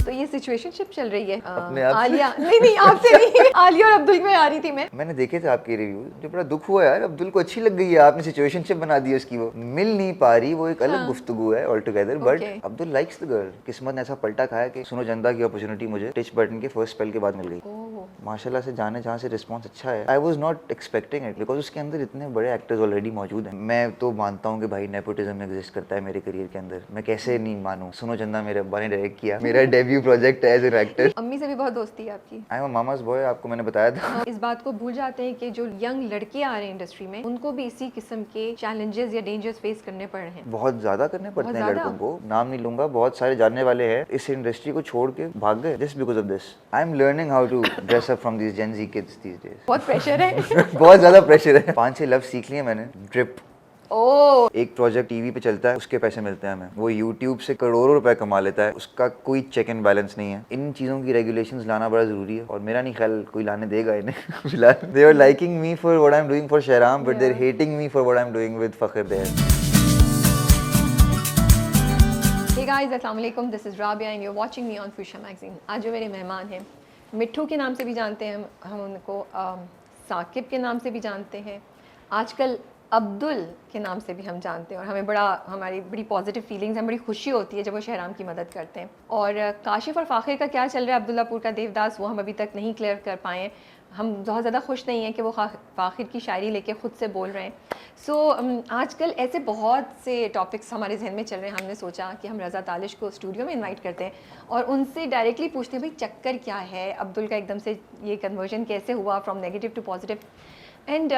तो ये सिचुएशनशिप चल रही है अपने आप से? आलिया नहीं आपसे नहीं आलिया और अब्दुल में आ रही थी मैं। मैंने देखे थे आपके रिव्यू, जो बड़ा दुख हुआ यार, अब्दुल को अच्छी लग गई है, आपने सिचुएशनशिप बना दी उसकी, वो मिल नहीं पा रही, वो एक अलग गुफ्तगू है all together. But Okay. Abdul likes the girl. किस्मत ने ऐसा पलटा खाया कि सुनो चंदा की अपॉर्चुनिटी मुझे टिच बटन के फर्स्ट स्पेल के बाद मिल गई। माशाल्लाह से जाने जहाँ से रिस्पांस अच्छा है। I was not expecting it because उसके अंदर इतने बड़े एक्टर्स ऑलरेडी मौजूद हैं। मैं तो मानता हूँ कि भाई नेपोटिज्म एग्जिस्ट करता है मेरे करियर के अंदर, मैं कैसे नहीं मानूं। सुनो चंदा मेरे अब्बा ने डायरेक्ट किया, मेरा डेब्यू प्रोजेक्ट है एज एन एक्टर। अम्मी से भी बहुत दोस्ती है आपकी। आई एम अ मामास बॉय, आपको मैंने बताया था। इस बात को भूल जाते हैं कि जो यंग लड़के आ रहे हैं इंडस्ट्री में, उनको भी इसी किस्म के चैलेंजेस या डेंजर्स फेस करने पड़ रहे हैं। बहुत ज्यादा करने पड़ते हैं बहुत लड़कों को, नाम नहीं लूंगा, बहुत सारे जानने वाले हैं इस इंडस्ट्री को छोड़ के भाग गए just because of this. I am learning how to dress up from this Gen Z kids these days. बहुत प्रेशर है। बहुत ज्यादा प्रेशर है। 5-6 लफ्ज सीख लिए मैंने। ड्रिप, ओ एक प्रोजेक्ट टीवी पे चलता है, उसके पैसे मिलते हैं हमें। वो यूट्यूब से करोड़ों रुपए कमा लेता है, उसका कोई चेक एंड बैलेंस नहीं है। इन चीज़ों की रेगुलेशंस लाना बड़ा ज़रूरी है, और मेरा नहीं ख्याल कोई लाने देगा इन्हें। फिलहाल they are liking me for what I am doing for Shahram, but they are hating me for what I am doing with Fakhar there. Hey guys, अस्सलाम वालेकुम, this is Rabia and you are watching on Fuchsia magazine. आज जो मेरे मेहमान हैं, मिट्ठू के नाम से भी जानते हैं हम उनको, साकिब के नाम से भी जानते हैं, आजकल अब्दुल के नाम से भी हम जानते हैं। और हमारी बड़ी पॉजिटिव फीलिंग्स हैं, बड़ी खुशी होती है जब वो शहराम की मदद करते हैं। और काशिफ और फ़ाखिर का क्या चल रहा है अब्दुल्लापुर का देवदास, वो हम अभी तक नहीं क्लियर कर पाए हैं। हम बहुत ज़्यादा खुश नहीं हैं कि वो फ़ाखिर की शायरी लेके ख़ुद से बोल रहे हैं। सो आजकल ऐसे बहुत से टॉपिक्स हमारे जहन में चल रहे हैं। हमने सोचा कि हम रज़ा तालिश को स्टूडियो में इनवाइट करते हैं और उनसे डायरेक्टली पूछते हैं भाई चक्कर क्या है, अब्दुल का एकदम से ये कन्वर्जन कैसे हुआ from negative to positive. And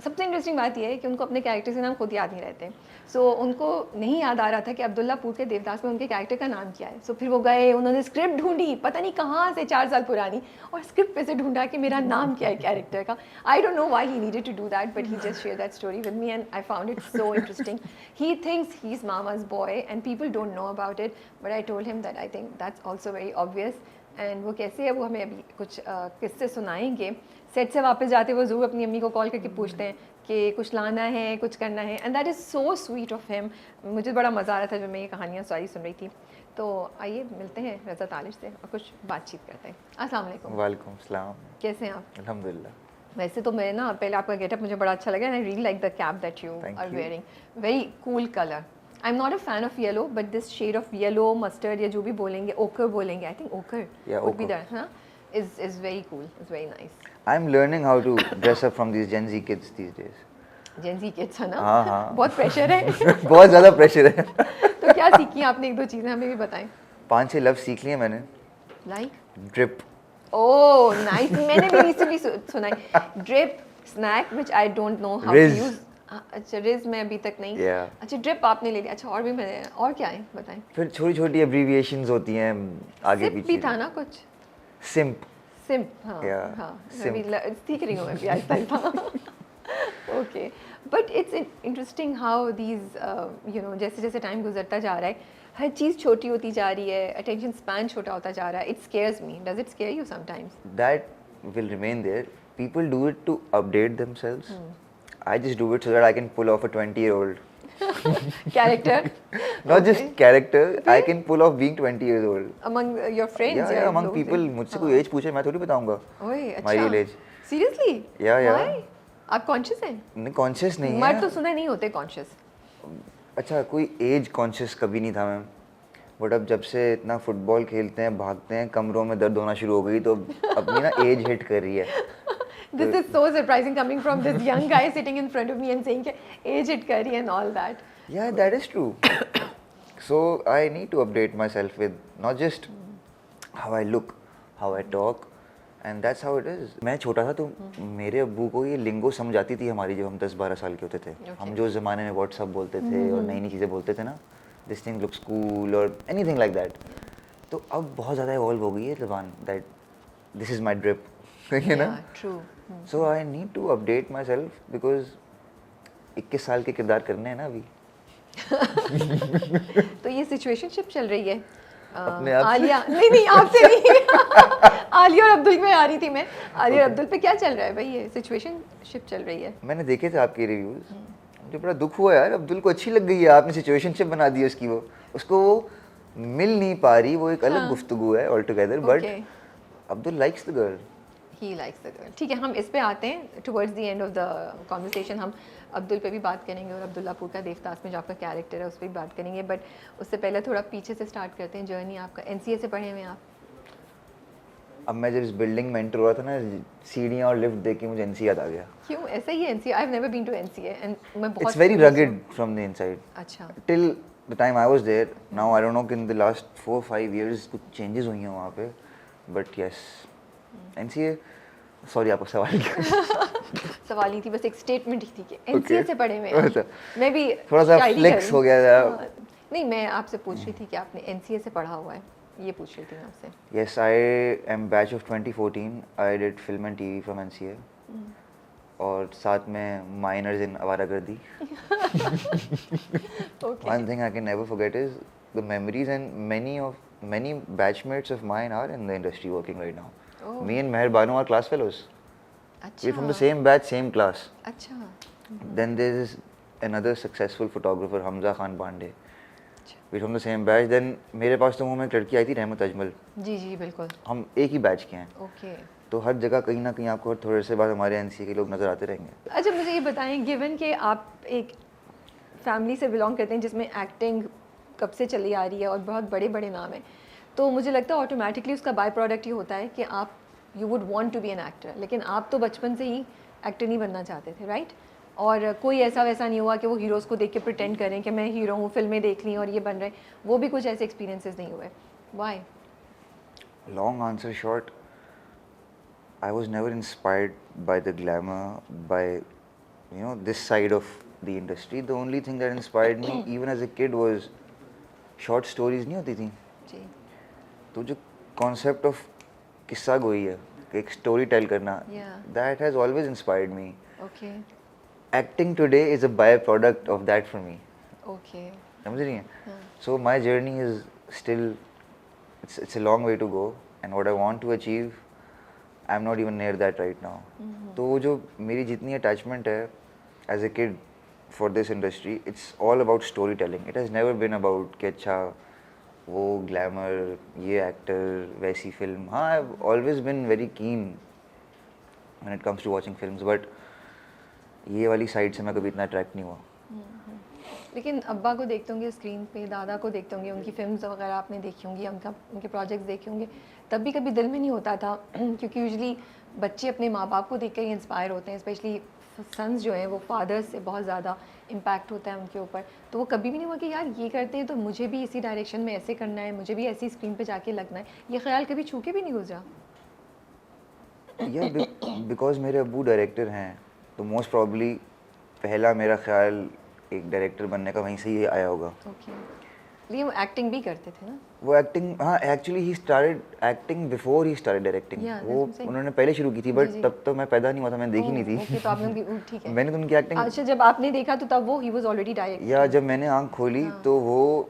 सबसे इंटरेस्टिंग बात यह है कि उनको अपने कैरेक्टर के नाम खुद याद नहीं रहते। सो उनको नहीं याद आ रहा था कि अब्दुल्लापुर के देवदास में उनके कैरेक्टर का नाम क्या है। सो फिर वो गए, उन्होंने स्क्रिप्ट ढूंढी, पता नहीं कहाँ से 4 साल पुरानी, और स्क्रिप्ट पे से ढूंढा कि मेरा नाम क्या है कैरेक्टर का। I don't know why he needed to do that, but he just share that story with me and I found it so interesting. He thinks he is mama's boy and people don't know about it, but I told him that I think that's also very obvious. And वो कैसे है वो हमें अभी कुछ किस्से सुनाएंगे। Set से वापस जाते वो ज़रूर अपनी अम्मी को कॉल करके पूछते हैं कि कुछ लाना है, कुछ करना है, and that is so sweet of him. मुझे बड़ा मज़ा आ रहा था जब मैं ये कहानियाँ सारी सुन रही थी। तो आइए मिलते हैं रज़ा तालिश से और कुछ बातचीत करते हैं। अस्सलाम वालेकुम। वालेकुम सलाम। कैसे हैं आप? अल्हम्दुलिल्लाह। वैसे तो मैं ना पहले आपका गेटअप मुझे बड़ा अच्छा लगा and I really like the cap that you Thank are you. Wearing, very cool colour. I am not a fan of yellow, but this shade of yellow mustard या जो भी बोलेंगे, ओकर बोलेंगे, I think ochre would be that, हाँ, is very cool, is very nice. I am learning how to dress up from this Gen Z kids these days. Gen Z kids है ना? हाँ हाँ। बहुत प्रेशर है। बहुत ज़्यादा प्रेशर है। तो क्या सीखी आपने? एक दो चीज़ें हमें भी बताएं। 5-6 लफ्ज सीख लिए मैंने। लाइक? ड्रिप, ओह नाइस, मैंने भी रिसेंटली सुना है। Drip, snack which I don't know how to Riz. Use. अच्छा, रिज में अभी तक नहीं। Yeah. अच्छा, ड्रिप आपने ले लिया। अच्छा, और भी मैंने, और क्या है बताएं। फिर छोटी छोटी एब्रीविएशंस होती हैं आगे सिप पीछे। भी था ना कुछ? सिम्प। सिम्प, हाँ Yeah, हाँ, simp. मैं सीख रही हूँ मैं भी Aahista Aahista. Okay, but it's interesting how these you know, जैसे जैसे टाइम गुजरता जा रहा है, हर चीज़ छोटी होती जा रही है, अटेंशन स्पैन छोटा होता जा रहा है। It scares me. Does it scare you sometimes? That will remain there. People do it to update themselves. I just do it so that I can pull off a 20-year-old. Character Not just character, I can pull off being 20 years old. among your friends? Yeah, among people. मुझसे कोई as पूछे मैं थोड़ी बताऊंगा ओए my अच्छा, real age. Seriously? Yeah. Why? आप conscious हैं? नहीं, कॉन्शियस नहीं मर्द है। तो सुना नहीं होते कॉन्शियस। अच्छा, कोई एज कॉन्शियस कभी नहीं था मैम, बट अब जब से इतना फुटबॉल खेलते हैं, भागते हैं, कमरों में दर्द होना शुरू हो गई, तो अपनी ना एज हिट कर रही है। This is so surprising coming from this young guy sitting in front of me and saying कि age it करी and all that. Yeah, that is true. So I need to update myself with not just how I look, how I talk, and that's how it is. मैं छोटा था तो मेरे अब्बू को ये लिंगो समझ आती थी हमारी, जब हम 10-12 साल के होते थे। हम जो उस ज़माने में व्हाट्सअप बोलते थे और नई नई चीज़ें बोलते थे ना, दिस थिंग लुक्स कूल और एनीथिंग लाइक दैट, तो अब बहुत ज़्यादा इवॉल्व हो गई है ज़बान, that this is my drip, you know? Yeah, true. So I need to update myself because 21 साल के किरदार करने हैं ना अभी। तो ये सिचुएशनशिप चल रही है अपने आप से? आलिया नहीं आपसे नहीं। आलिया और अब्दुल में आ रही थी मैं। आलिया और अब्दुल पे क्या चल रहा है भाई? ये सिचुएशनशिप चल रही है। मैंने देखे थे आपके रिव्यूज, मुझे बड़ा दुख हुआ यार, अब्दुल को अच्छी लग गई है, आपने सिचुएशनशिप बना दी उसकी, वो उसको मिल नहीं पा रही, वो एक अलग गुफ्तगू है all together, but Okay. Abdul likes the girl. He likes the girl. ठीक है, हम इस पे आते हैं towards the end of the conversation. हम अब्दुल पे भी बात करेंगे और अब्दुल्लापुर का देवदास में जो आपका कैरेक्टर है उस पर भी बात करेंगे, बट उससे पहले थोड़ा पीछे से स्टार्ट करते हैं जर्नी आपका. एनसीए से पढ़े हुए हैं आप? अब मैं जब इस बिल्डिंग में एंटर हुआ था ना, सीढ़ियाँ और लिफ्ट देख के मुझे एनसी याद आ गया. क्यों ऐसा ही है NCA? I have never been to NCA and मैं बहुत it's very rugged from the inside. अच्छा. Till the time I was there. Now I don't know कि इन द लास्ट 4-5 इयर्स कुछ चेंजेस हुई हैं वहाँ पे, बट यस एनसीए. सॉरी, आपका सवाल क्या? सवाल नहीं थी, बस एक स्टेटमेंट ही थी कि एनसीए Okay. से पढ़े हुए हैं अच्छा. आप. मैं भी थोड़ा सा शायरी flex करूँ. हो गया था. हाँ. नहीं, मैं आपसे पूछ रही थी कि आपने एनसीए से पढ़ा हुआ है, ये पूछ रही थी मैं आपसे. Yes, I am batch of 2014. I did film and TV from NCA. और साथ में minors in आवारागर्दी. Okay. One thing I can never forget is the memories, and many batchmates of mine are in the industry working right now. Oh. Me and Meher Banu are class fellows. अच्छा. We're from the same batch, same class. अच्छा. Then there is another successful photographer, Hamza Khan Pandey. अच्छा. We're from the same batch. Then मेरे पास तो वो में एक लड़की आई थी, रहमत अजमल. जी जी बिल्कुल. हम एक ही बैच के हैं. ओके. तो हर जगह कहीं ना कहीं आपको थोड़े से बाद हमारे एनसीए के लोग नज़र आते रहेंगे. अच्छा, मुझे ये बताएं, गिवन कि आप एक फैमिली से बिलोंग करते हैं जिसमें एक्टिंग कब से चली आ रही है और बहुत बड़े बड़े नाम हैं, तो मुझे लगता है ऑटोमेटिकली उसका बाय प्रोडक्ट ये होता है कि आप you would want to be an actor. लेकिन आप तो बचपन से ही एक्टर नहीं बनना चाहते थे, राइट? और कोई ऐसा वैसा नहीं हुआ कि वो हीरोज़ को देख के प्रिटेंड करें कि मैं हीरो हूँ, फिल्में देख ली और ये बन रहे, वो भी कुछ ऐसे एक्सपीरियंसेस नहीं हुए. Why? Long answer short, I was never inspired by the glamour, by this side of the industry. The only thing that inspired me even as a kid was short stories. नहीं होती थी जी. तो जो concept of किस्सा गोई है, एक story tell करना, Yeah. that has always inspired me. Okay. Acting today is a byproduct of that for me. Okay. समझ रही हैं? हाँ. So my journey is still, it's a long way to go, and what I want to achieve, I'm not even near that right now. तो वो जो मेरी जितनी attachment है as a kid for this industry, it's all about storytelling. It has never been about कि अच्छा वो glamour, ये actor, वैसी film. हाँ, I've always been very keen when it comes to watching films, but ये वाली side से मैं कभी इतना attract नहीं हुआ. लेकिन अब्बा को देखते होंगे स्क्रीन पे, दादा को देखते होंगे, उनकी फिल्म्स वगैरह आपने देखी होंगी, उनके प्रोजेक्ट्स देखे होंगे, तब भी कभी दिल में नहीं होता था क्योंकि यूजुअली बच्चे अपने माँ बाप को देख कर ही इंस्पायर होते हैं, स्पेशली सन्स जो हैं वो फादर्स से बहुत ज़्यादा इम्पैक्ट होता है उनके ऊपर. तो वो कभी भी नहीं हुआ कि यार ये करते हैं तो मुझे भी इसी डायरेक्शन में ऐसे करना है, मुझे भी ऐसी स्क्रीन पे जाके लगना है, ये ख्याल कभी छू के भी नहीं गुजरा? या बिकॉज मेरे अब्बू डायरेक्टर हैं, तो मोस्ट प्रॉब्ली पहला मेरा ख्याल एक डायरेक्टर बनने का वहीं से ही आया होगा. ओके. लेकिन वो एक्टिंग भी करते थे ना? वो एक्टिंग, हाँ, actually he started acting before he started directing. Yeah, वो that's what I'm saying. उन्होंने पहले शुरू की थी, बट जी, जी. तब तो मैं पैदा नहीं हुआ था, मैंने देखी नहीं ओके, थी. तो आपने ठीक है. मैंने तो उनकी एक्टिंग, अच्छा, जब आपने देखा तो तब वो ही वाज ऑलरेडी डायरेक्ट? या जब मैंने आंख खोली हाँ. तो वो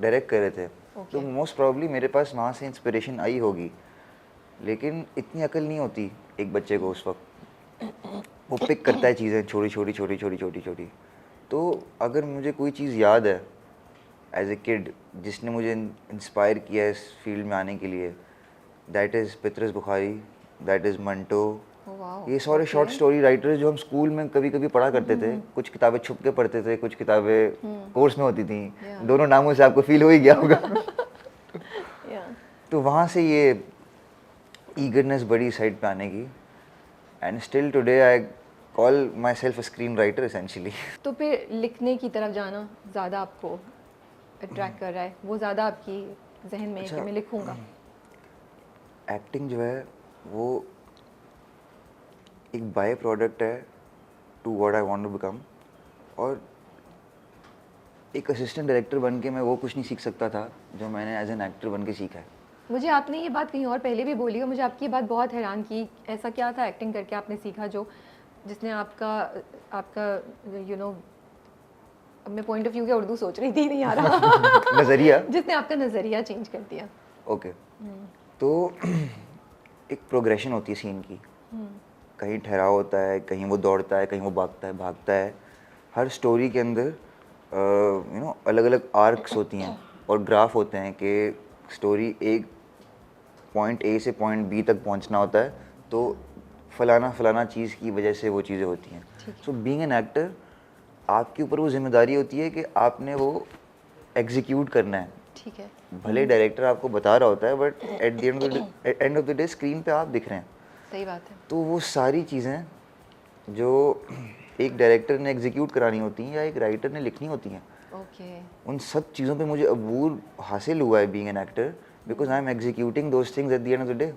डायरेक्ट कर रहे थे. Okay. तो मोस्ट प्रॉब्ली मेरे पास वहाँ से इंस्पिरेशन आई होगी, लेकिन इतनी अकल नहीं होती एक बच्चे को उस वक्त. वो पिक करता है चीज़ें छोटी छोटी छोटी छोटी छोटी छोटी. तो अगर मुझे कोई चीज़ याद है एज ए किड जिसने मुझे इंस्पायर किया इस फील्ड में आने के लिए, that is Patras Bukhari, that is Manto. ये सारे शॉर्ट स्टोरी राइटर्स जो हम स्कूल में कभी कभी पढ़ा करते थे. कुछ किताबें छुप के पढ़ते थे, कुछ किताबें कोर्स में होती थी. Yeah. दोनों नामों से आपको फील हो ही गया होगा. या. तो वहाँ से ये ईगरनेस बड़ी साइड पे आने की, and still today I call my self a screen writer essentially. तो फिर लिखने की तरफ जाना ज़्यादा आपको अट्रैक्ट कर रहा है, वो ज़्यादा आपकी जहन में है कि मैं लिखूंगा? एक्टिंग जो है वो एक बाय प्रोडक्ट है to what I want to become, और एक असिस्टेंट डायरेक्टर बन के मैं वो कुछ नहीं सीख सकता था जो मैंने एज एन एक्टर बन के सीखा है. मुझे आपने ये बात कहीं और पहले भी बोली और मुझे आपकी ये बात बहुत हैरान की. ऐसा क्या था एक्टिंग करके आपने सीखा जो जिसने आपका अब मैं पॉइंट ऑफ व्यू क्या उर्दू सोच रही थी, नहीं आ रहा. नज़रिया. जिसने आपका नज़रिया चेंज कर दिया. ओके. तो एक प्रोग्रेशन होती है सीन की. कहीं ठहराव होता है, कहीं वो दौड़ता है, कहीं वो भागता है. हर स्टोरी के अंदर अलग अलग आर्क्स होती हैं, और ग्राफ होते हैं कि स्टोरी एक पॉइंट ए से पॉइंट बी तक पहुंचना होता है, तो फलाना फलाना चीज़ की वजह से वो चीज़ें होती हैं. सो बीइंग एन एक्टर, आपके ऊपर वो जिम्मेदारी होती है कि आपने वो एग्जीक्यूट करना है. ठीक है. भले डायरेक्टर आपको बता रहा होता है, but at the end of the day screen पे आप दिख रहे हैं. सही बात है. तो वो सारी चीज़ें जो एक डायरेक्टर ने एग्जीक्यूट करानी होती हैं या एक राइटर ने लिखनी होती हैं, ओके. उन सब चीज़ों पे मुझे अबूर हासिल हुआ है being an actor, because I am executing those things at the end of the day.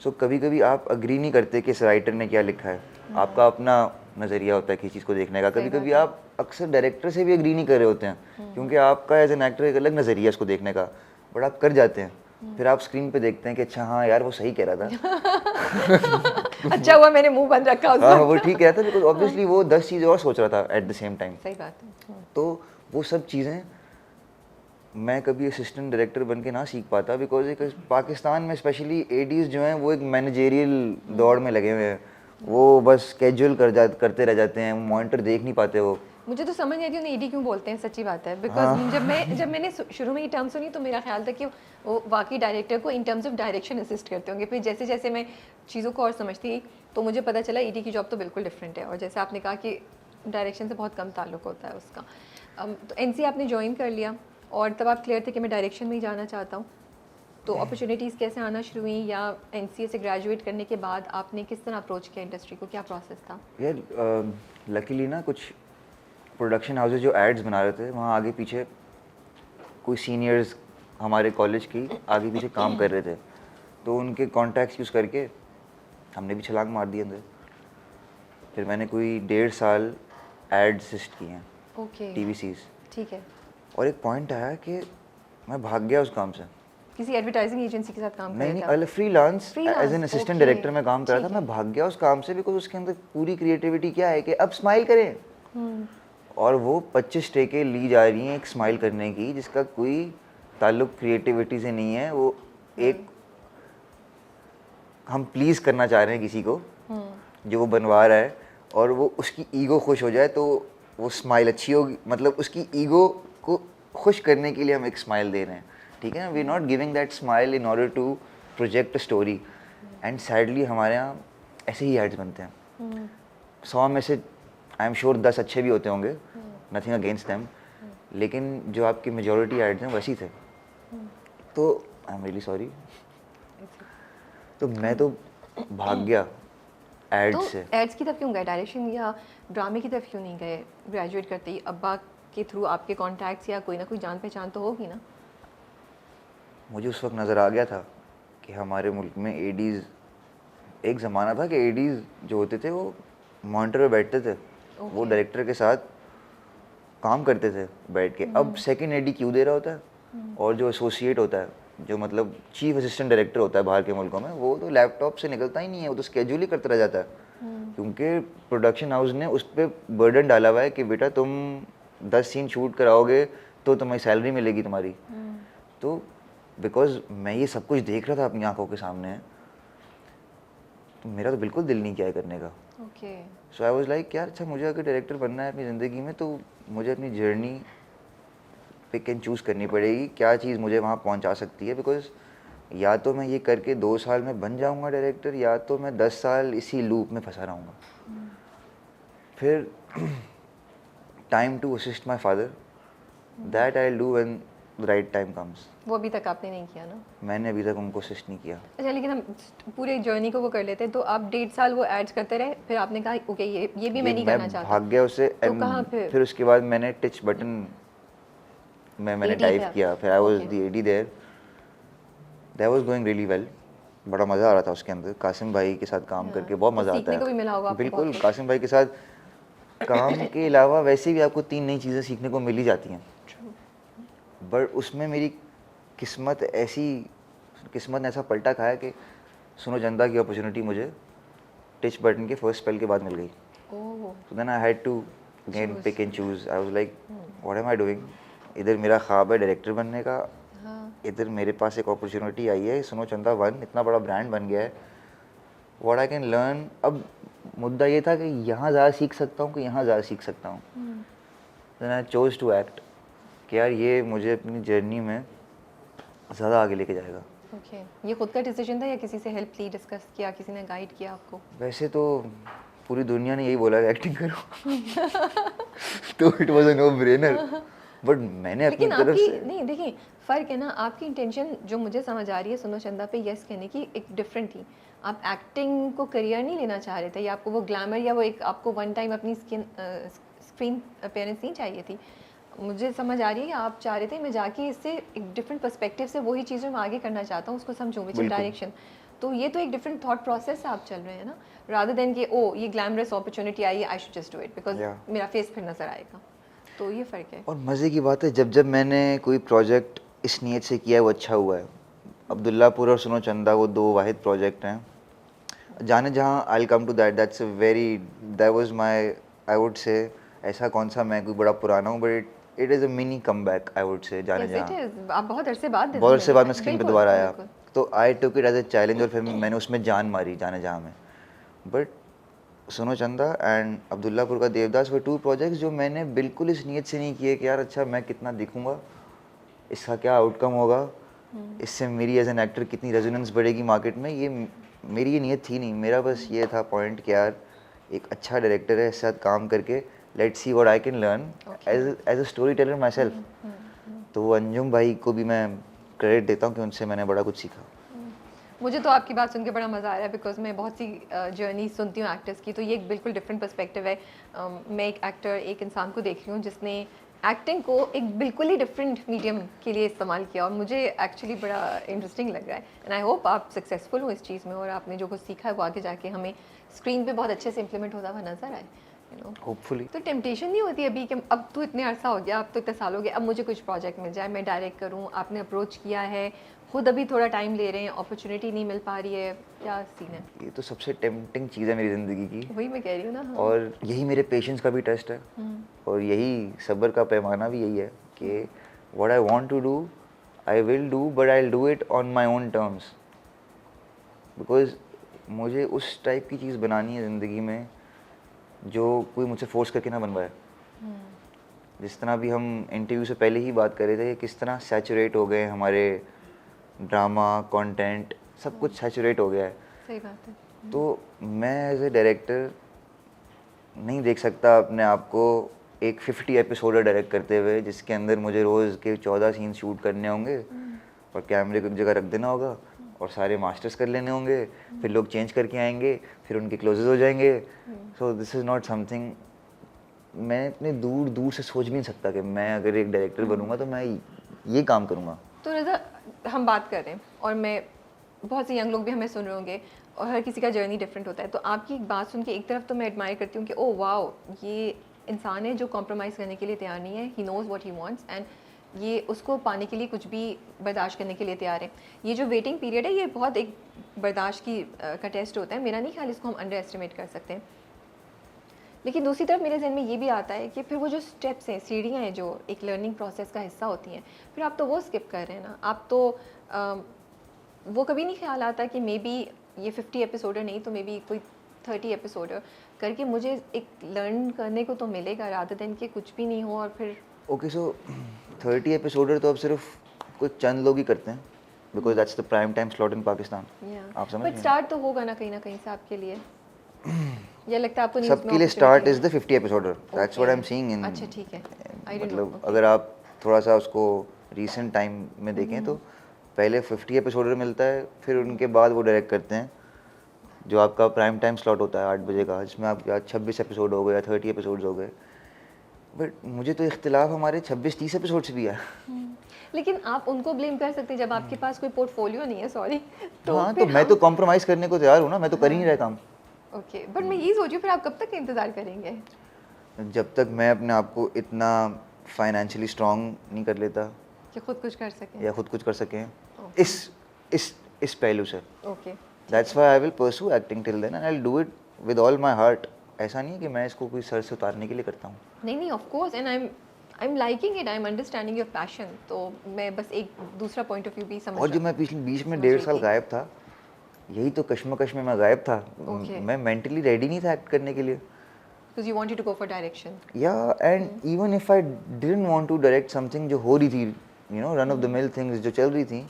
So कभी कभी आप अग्री नहीं करते कि इस राइटर ने क्या लिखा है, आपका अपना नज़रिया होता है किसी चीज़ को देखने का. कभी कभी आप अक्सर डायरेक्टर से भी एग्री नहीं कर रहे होते हैं, क्योंकि आपका एज एन एक्टर एक अलग नज़रिया इसको देखने का, बट आप कर जाते हैं. फिर आप स्क्रीन पे देखते हैं कि अच्छा हाँ यार वो सही कह रहा था. अच्छा हुआ मैंने मुंह बंद रखा उस हाँ वक्त. वो ठीक कह रहा था, बिकॉज ऑब्वियसली वो 10 चीज़ें और सोच रहा था एट द सेम टाइम. सही बात है. तो वो सब चीज़ें मैं कभी असिस्टेंट डायरेक्टर बन के ना सीख पाता, बिकॉज एक पाकिस्तान में स्पेशली एडीज़ जो हैं वो एक मैनेजेरियल दौड़ में लगे हुए हैं. वो बस कैजुअल करते रह जाते हैं, मॉनिटर देख नहीं पाते वो. मुझे तो समझ नहीं आती उन्हें ईडी क्यों बोलते हैं, सच्ची बात है. बिकॉज जब मैंने शुरू में ये टर्म सुनी तो मेरा ख्याल था कि वो वाकई डायरेक्टर को in terms of direction assist करते होंगे. फिर जैसे जैसे मैं चीज़ों को और समझती गई तो मुझे पता चला ईडी की जॉब तो बिल्कुल डिफरेंट है. और जैसे आपने कहा कि डायरेक्शन से बहुत कम ताल्लुक होता है उसका. तो एनसी आपने ज्वाइन कर लिया और तब आप क्लियर थे कि मैं डायरेक्शन में ही जाना चाहता हूँ. तो अपॉर्चुनिटीज़ कैसे आना शुरू हुई, या एनसीए से ग्रेजुएट करने के बाद आपने किस तरह अप्रोच किया इंडस्ट्री को, क्या प्रोसेस था? यार लकीली ना कुछ प्रोडक्शन हाउसेज जो एड्स बना रहे थे, वहाँ आगे पीछे कोई सीनियर्स हमारे कॉलेज की आगे पीछे काम कर रहे थे, तो उनके कॉन्टैक्ट्स यूज़ करके हमने भी छलांग मार दी अंदर. फिर मैंने कोई 1.5 साल एड असिस्ट किए हैं. ओके. टीवीसीज. ठीक है. और एक पॉइंट आया कि मैं भाग गया उस काम से. किसी एडवर्टाइजिंग एजेंसी के साथ काम कर नहीं रहे नहीं, थे आप? अलग freelance as an assistant okay, director में काम कर रहा था. मैं भाग गया उस काम से बिकॉज उसके अंदर पूरी क्रिएटिविटी क्या है कि अब स्माइल करें, और वो 25 टेकें ली जा रही हैं एक स्माइल करने की, जिसका कोई ताल्लुक क्रिएटिविटी से नहीं है. वो एक हम प्लीज़ करना चाह रहे हैं किसी को जो वो बनवा रहा है, और वो उसकी ईगो खुश हो जाए तो वो स्माइल अच्छी होगी. मतलब उसकी ईगो को खुश करने के लिए हम एक स्माइल दे रहे हैं, ठीक है. We not giving that smile in order to project a story. And sadly हमारे यहाँ ऐसे ही एड्स बनते हैं. 100 में से आई एम श्योर 10 अच्छे भी होते होंगे, नथिंग अगेंस्ट देम, लेकिन जो आपकी मेजोरिटी एड्स हैं वैसी थे. तो आई एम रियली सॉरी. तो मैं तो भाग गया एड्स तो से. एड्स की तरफ क्यों गए, डायरेक्शन या ड्रामे की तरफ क्यों नहीं गए? ग्रेजुएट करते ही अब्बा के थ्रू आपके कॉन्टैक्ट्स या कोई ना कोई जान पहचान तो होगी ना? मुझे उस वक्त नज़र आ गया था कि हमारे मुल्क में एडीज़, एक ज़माना था कि एडीज़ जो होते थे वो मॉनिटर पे बैठते थे, वो डायरेक्टर के साथ काम करते थे बैठ के. अब सेकंड एडी क्यों दे रहा होता है, और जो एसोसिएट होता है, जो मतलब चीफ असिस्टेंट डायरेक्टर होता है बाहर के मुल्कों में, वो तो लैपटॉप से निकलता ही नहीं है, वो तो स्केड्यूल ही करता रह जाता है. क्योंकि प्रोडक्शन हाउस ने उस पर बर्डन डाला हुआ है कि बेटा तुम 10 सीन शूट कराओगे तो तुम्हारी सैलरी मिलेगी तुम्हारी. तो बिकॉज मैं ये सब कुछ देख रहा था अपनी आंखों के सामने, तो मेरा तो बिल्कुल दिल नहीं किया है करने का. Okay. So I was like यार अच्छा, मुझे अगर डायरेक्टर बनना है अपनी ज़िंदगी में तो मुझे अपनी जर्नी पिक एंड चूज़ करनी पड़ेगी, क्या चीज़ मुझे वहाँ पहुँचा सकती है. बिकॉज या तो मैं ये करके 2 साल में बन जाऊँगा डायरेक्टर, या तो मैं 10 साल इसी लूप में फंसा रहूँगा. फिर time to assist my father, that I will do when the right time comes. वो अभी तक आपने नहीं किया ना? मैंने अभी तक उनको असिस्ट नहीं किया. अच्छा, लेकिन हम पूरे जर्नी को वो कर लेते हैं. तो आप 1.5 साल वो एड्स करते रहे, फिर आपने कहा ओके ये भी मैं नहीं करना चाहता. भाग गया उससे. तो कहाँ फिर उसके बाद मैंने टच बटन मैंने डाइव किया. फिर I was the AD there. That was going really well. बड़ा मज़ा आ रहा था उसके अंदर. कासिम भाई के साथ काम करके बहुत मज़ा आता है. सीखने को भी मिला होगा आपको बिल्कुल. बहुत कुछ. कासिम भाई के साथ काम के अलावा वैसे भी आपको 3 नई चीज़ें सीखने को मिल ही जाती हैं. बट उसमें मेरी किस्मत ने ऐसा पलटा खाया कि सुनो चंदा की अपॉर्चुनिटी मुझे टच बटन के फर्स्ट स्पेल के बाद मिल गई. So then I had to again pick and choose. I was like what am I doing. इधर मेरा ख्वाब है डायरेक्टर बनने का, इधर मेरे पास एक अपॉर्चुनिटी आई है, सुनो चंदा 1 इतना बड़ा ब्रांड बन गया है, व्हाट आई कैन लर्न. अब मुद्दा ये था कि यहाँ ज़्यादा सीख सकता हूँ कि यहाँ ज़्यादा सीख सकता हूँ. Then I chose to act कि यार ये मुझे अपनी जर्नी में ज़्यादा आगे लेके जाएगा। ओके, ये खुद का डिसीजन था या किसी से हेल्प ली, डिस्कस किया, किसी ने गाइड किया आपको? वैसे तो पूरी दुनिया ने यही बोला है एक्टिंग करो तो it was a no brainer, but मैंने अपनी लेकिन तरफ आपकी से नहीं, देखिए फ़र्क है ना, आपकी इंटेंशन जो मुझे समझ आ रही है सुनो चंदा पे यस कहने की एक डिफरेंट थी। आप एक्टिंग को करियर नहीं लेना चाह रहे थे, या आपको वो ग्लैमर या वो एक आपको वन टाइम अपनी स्क्रीन अपीयरेंस नहीं चाहिए थी। मुझे समझ आ रही है आप चाह रहे थे मैं जाके इससे एक डिफरेंट पर्सपेक्टिव से वही चीज़ मैं आगे करना चाहता हूँ, उसको समझूँ विच इन बिल्कुल। डायरेक्शन। तो ये तो एक डिफरेंट थॉट प्रोसेस से आप चल रहे हैं ना, रादर देन कि ओ ये ग्लैमरस अपॉर्चुनिटी आई है, I should just do it because Yeah. मेरा फेस फिर नज़र आएगा। तो ये फ़र्क है। और मज़े की बात है, जब जब मैंने कोई प्रोजेक्ट इस नीयत से किया है वो अच्छा हुआ है। अब्दुल्लापुर और सुनो चंदा वो दो वाहिद प्रोजेक्ट हैं। Jaane Jahan I will come to that, that's a very, that was my, I would say, ऐसा कौन सा मैं कोई बड़ा पुराना हूँ, but it is a mini comeback I would say. Jaane yes it जहाँ इज़, आप बहुत अरसे बाद बहुत से बाद मैं मिले। स्क्रीन पे बिल्कुल, दोबारा आया, बिल्कुल। तो I took it as a challenge और फिर मैंने उसमें जान मारी जाने जहाँ में। बट सुनो चंदा एंड अब्दुल्लापुर का देवदास वे टू प्रोजेक्ट्स जो मैंने बिल्कुल इस नीयत से नहीं किए कि यार अच्छा मैं कितना दिखूंगा, इसका क्या आउटकम होगा, इससे मेरी एज एन एक्टर कितनी रेजोनेंस बढ़ेगी मार्केट में, ये मेरी ये नीयत थी नहीं। मेरा बस ये था पॉइंट कि यार एक अच्छा डायरेक्टर है, इसके साथ काम करके let's see what I can learn as a storyteller myself. तो वो अंजुम भाई को भी मैं क्रेडिट देता हूँ कि उनसे मैंने बड़ा कुछ सीखा। मुझे तो आपकी बात सुन के बड़ा मज़ा आ रहा है बिकॉज मैं बहुत सी जर्नी सुनती हूँ एक्टर्स की, तो ये एक बिल्कुल डिफरेंट पर्सपेक्टिव है। मैं एक एक्टर, एक इंसान को देख रही हूँ जिसने एक्टिंग को एक बिल्कुल ही डिफरेंट मीडियम के लिए इस्तेमाल किया, और मुझे एक्चुअली बड़ा इंटरेस्टिंग लग रहा है। एंड आई होप आप सक्सेसफुल हो इस चीज़ में और आपने जो कुछ सीखा है वो आगे जाके हमें स्क्रीन पे बहुत अच्छे से इम्प्लीमेंट होता हुआ नजर आए, यू नो। होपफुली। तो टेम्पटेशन नहीं होती अभी कि अब तो इतने अरसा हो गया, अब तो इतने साल हो गए, अब मुझे कुछ प्रोजेक्ट मिल जाए, मैं डायरेक्ट करूँ, आपने अप्रोच किया है, खुद अभी थोड़ा टाइम ले रहे हैं, अपॉर्चुनिटी नहीं मिल पा रही है, क्या सीन है? ये तो सबसे टेम्पटिंग चीज़ है मेरी ज़िंदगी की, वही मैं कह रही हूँ ना। हाँ। और यही मेरे पेशेंस का भी टेस्ट है, और यही सब्र का पैमाना भी यही है कि what I want to do I will do, but I will do it on my own terms, because मुझे उस टाइप की चीज़ बनानी है ज़िंदगी में जो कोई मुझसे फोर्स करके ना बनवाए। जिस तरह भी हम इंटरव्यू से पहले ही बात कर रहे थे, किस तरह सैचुरेट हो गए हमारे ड्रामा कंटेंट, सब कुछ सैचुरेट हो गया है। सही बात है। तो मैं एज ए डायरेक्टर नहीं देख सकता अपने आप को एक 50 एपिसोड डायरेक्ट करते हुए जिसके अंदर मुझे रोज़ के 14 सीन शूट करने होंगे और कैमरे को एक जगह रख देना होगा और सारे मास्टर्स कर लेने होंगे, फिर लोग चेंज करके आएंगे, फिर उनके क्लोजेज हो जाएंगे। So this is not something मैं इतने दूर दूर से सोच भी नहीं सकता कि मैं अगर एक डायरेक्टर बनूंगा तो मैं ये काम करूंगा। तो रज़ा, हम बात कर रहे हैं और मैं, बहुत से यंग लोग भी हमें सुन रहे होंगे और हर किसी का जर्नी डिफरेंट होता है, तो आपकी एक बात सुन के एक तरफ तो मैं एडमायर करती हूँ कि ओ वाओ, ये इंसान है जो कॉम्प्रोमाइज़ करने के लिए तैयार नहीं है, he knows what he wants and ये उसको पाने के लिए कुछ भी बर्दाश्त करने के लिए तैयार है। ये जो वेटिंग पीरियड है ये बहुत एक बर्दाश्त की का टेस्ट होता है, मेरा नहीं ख्याल इसको हम अंडर एस्टिमेट कर सकते हैं। लेकिन दूसरी तरफ मेरे जहन में ये भी आता है कि फिर वो जो स्टेप्स हैं, सीढ़ियाँ हैं जो एक लर्निंग प्रोसेस का हिस्सा होती हैं, फिर आप तो वो स्किप कर रहे हैं ना। आप तो वो कभी नहीं ख्याल आता कि मे बी ये 50 एपिसोडर नहीं तो मे बी कोई 30 एपिसोडर करके मुझे एक लर्न करने को तो मिलेगा, रादर देन कि कुछ भी नहीं हो और फिर ओके सो 30 एपिसोडर तो अब सिर्फ कुछ चंद लोग ही करते हैं, because that's the prime time slot इन पाकिस्तान। आप समझ बट रहे हैं? स्टार्ट तो होगा ना कहीं से आपके लिए, या लगता है आपको न्यूज़ में सबके लिए opportunity स्टार्ट है? Is the 50 episoder, that's what I am seeing in. अच्छा ठीक है, आई डिडंट नो। मतलब अगर आप थोड़ा सा उसको रीसेंट टाइम में देखें तो पहले 50 एपिसोडर मिलता है, फिर उनके बाद वो डायरेक्ट करते हैं जो आपका प्राइम टाइम स्लॉट होता है 8 बजे का, जिसमें आपके 26 एपिसोड हो गए या 30 एपिसोड्स हो गए। बट मुझे तो इख्तिलाफ हमारे 26-30 एपिसोड से भी है। लेकिन आप उनको ब्लेम कर सकते हैं जब आपके पास कोई पोर्टफोलियो नहीं है, सॉरी। तो हाँ, तो फिर मैं तो कॉम्प्रोमाइज़ करने को तैयार हूँ ना, मैं तो कर ही नहीं रहा काम। ओके, बट मैं यही सोच रही हूँ फिर आप कब तक इंतज़ार करेंगे? जब तक मैं अपने आप को इतना फाइनेंशियली स्ट्रांग नहीं कर लेता कि खुद कुछ कर सकें। या खुद कुछ कर सकें Okay. इस पहलू से। Okay. That's why I will pursue acting till then and I will do it with all my heart. ऐसा नहीं है कि मैं इसको कोई सर से उतारने के लिए करता हूँ। नहीं of course, and I am liking it, I am understanding your passion. तो मैं बस एक दूसरा पॉइंट ऑफ व्यू भी समझ और जो रहा मैं पिछले बीच में समझ 1.5 रही साल थी। गायब था, यही तो कश्मकश में मैं गायब था। Okay. मैं मेंटली रेडी नहीं था एक्ट करने के लिए। because you wanted to go for direction. Yeah, and even if I didn't want to direct something जो हो रही थी, you know, run of the mill things जो चल रही थी,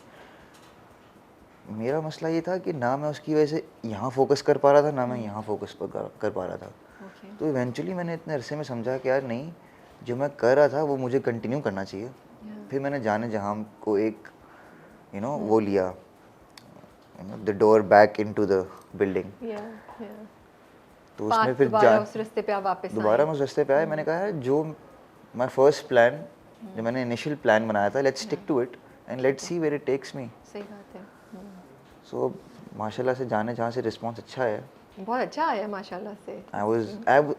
मेरा मसला ये था कि ना मैं उसकी वजह से यहाँ फोकस कर पा रहा था, ना मैं यहाँ फोकस कर पा रहा था. Okay. तो इवेंचुअली मैंने इतने अरसे में समझा कि यार नहीं, जो मैं कर रहा था वो मुझे कंटिन्यू करना चाहिए. फिर मैंने जाने जहाँ को एक यू नो वो लिया, you know, the door back into the building. तो उसमें फिर दोबारा उस रास्ते पे आप वापस दोबारा मैं उस रास्ते पे आया. मैंने कहा यार जो माय फर्स्ट प्लान, जो मैंने इनिशियल प्लान बनाया था, let's stick to it and let's see where it takes me. सही बात है. सो माशाल्लाह से जाने जहाँ से रिस्पांस अच्छा है. बहुत अच्छा आया माशाल्लाह से.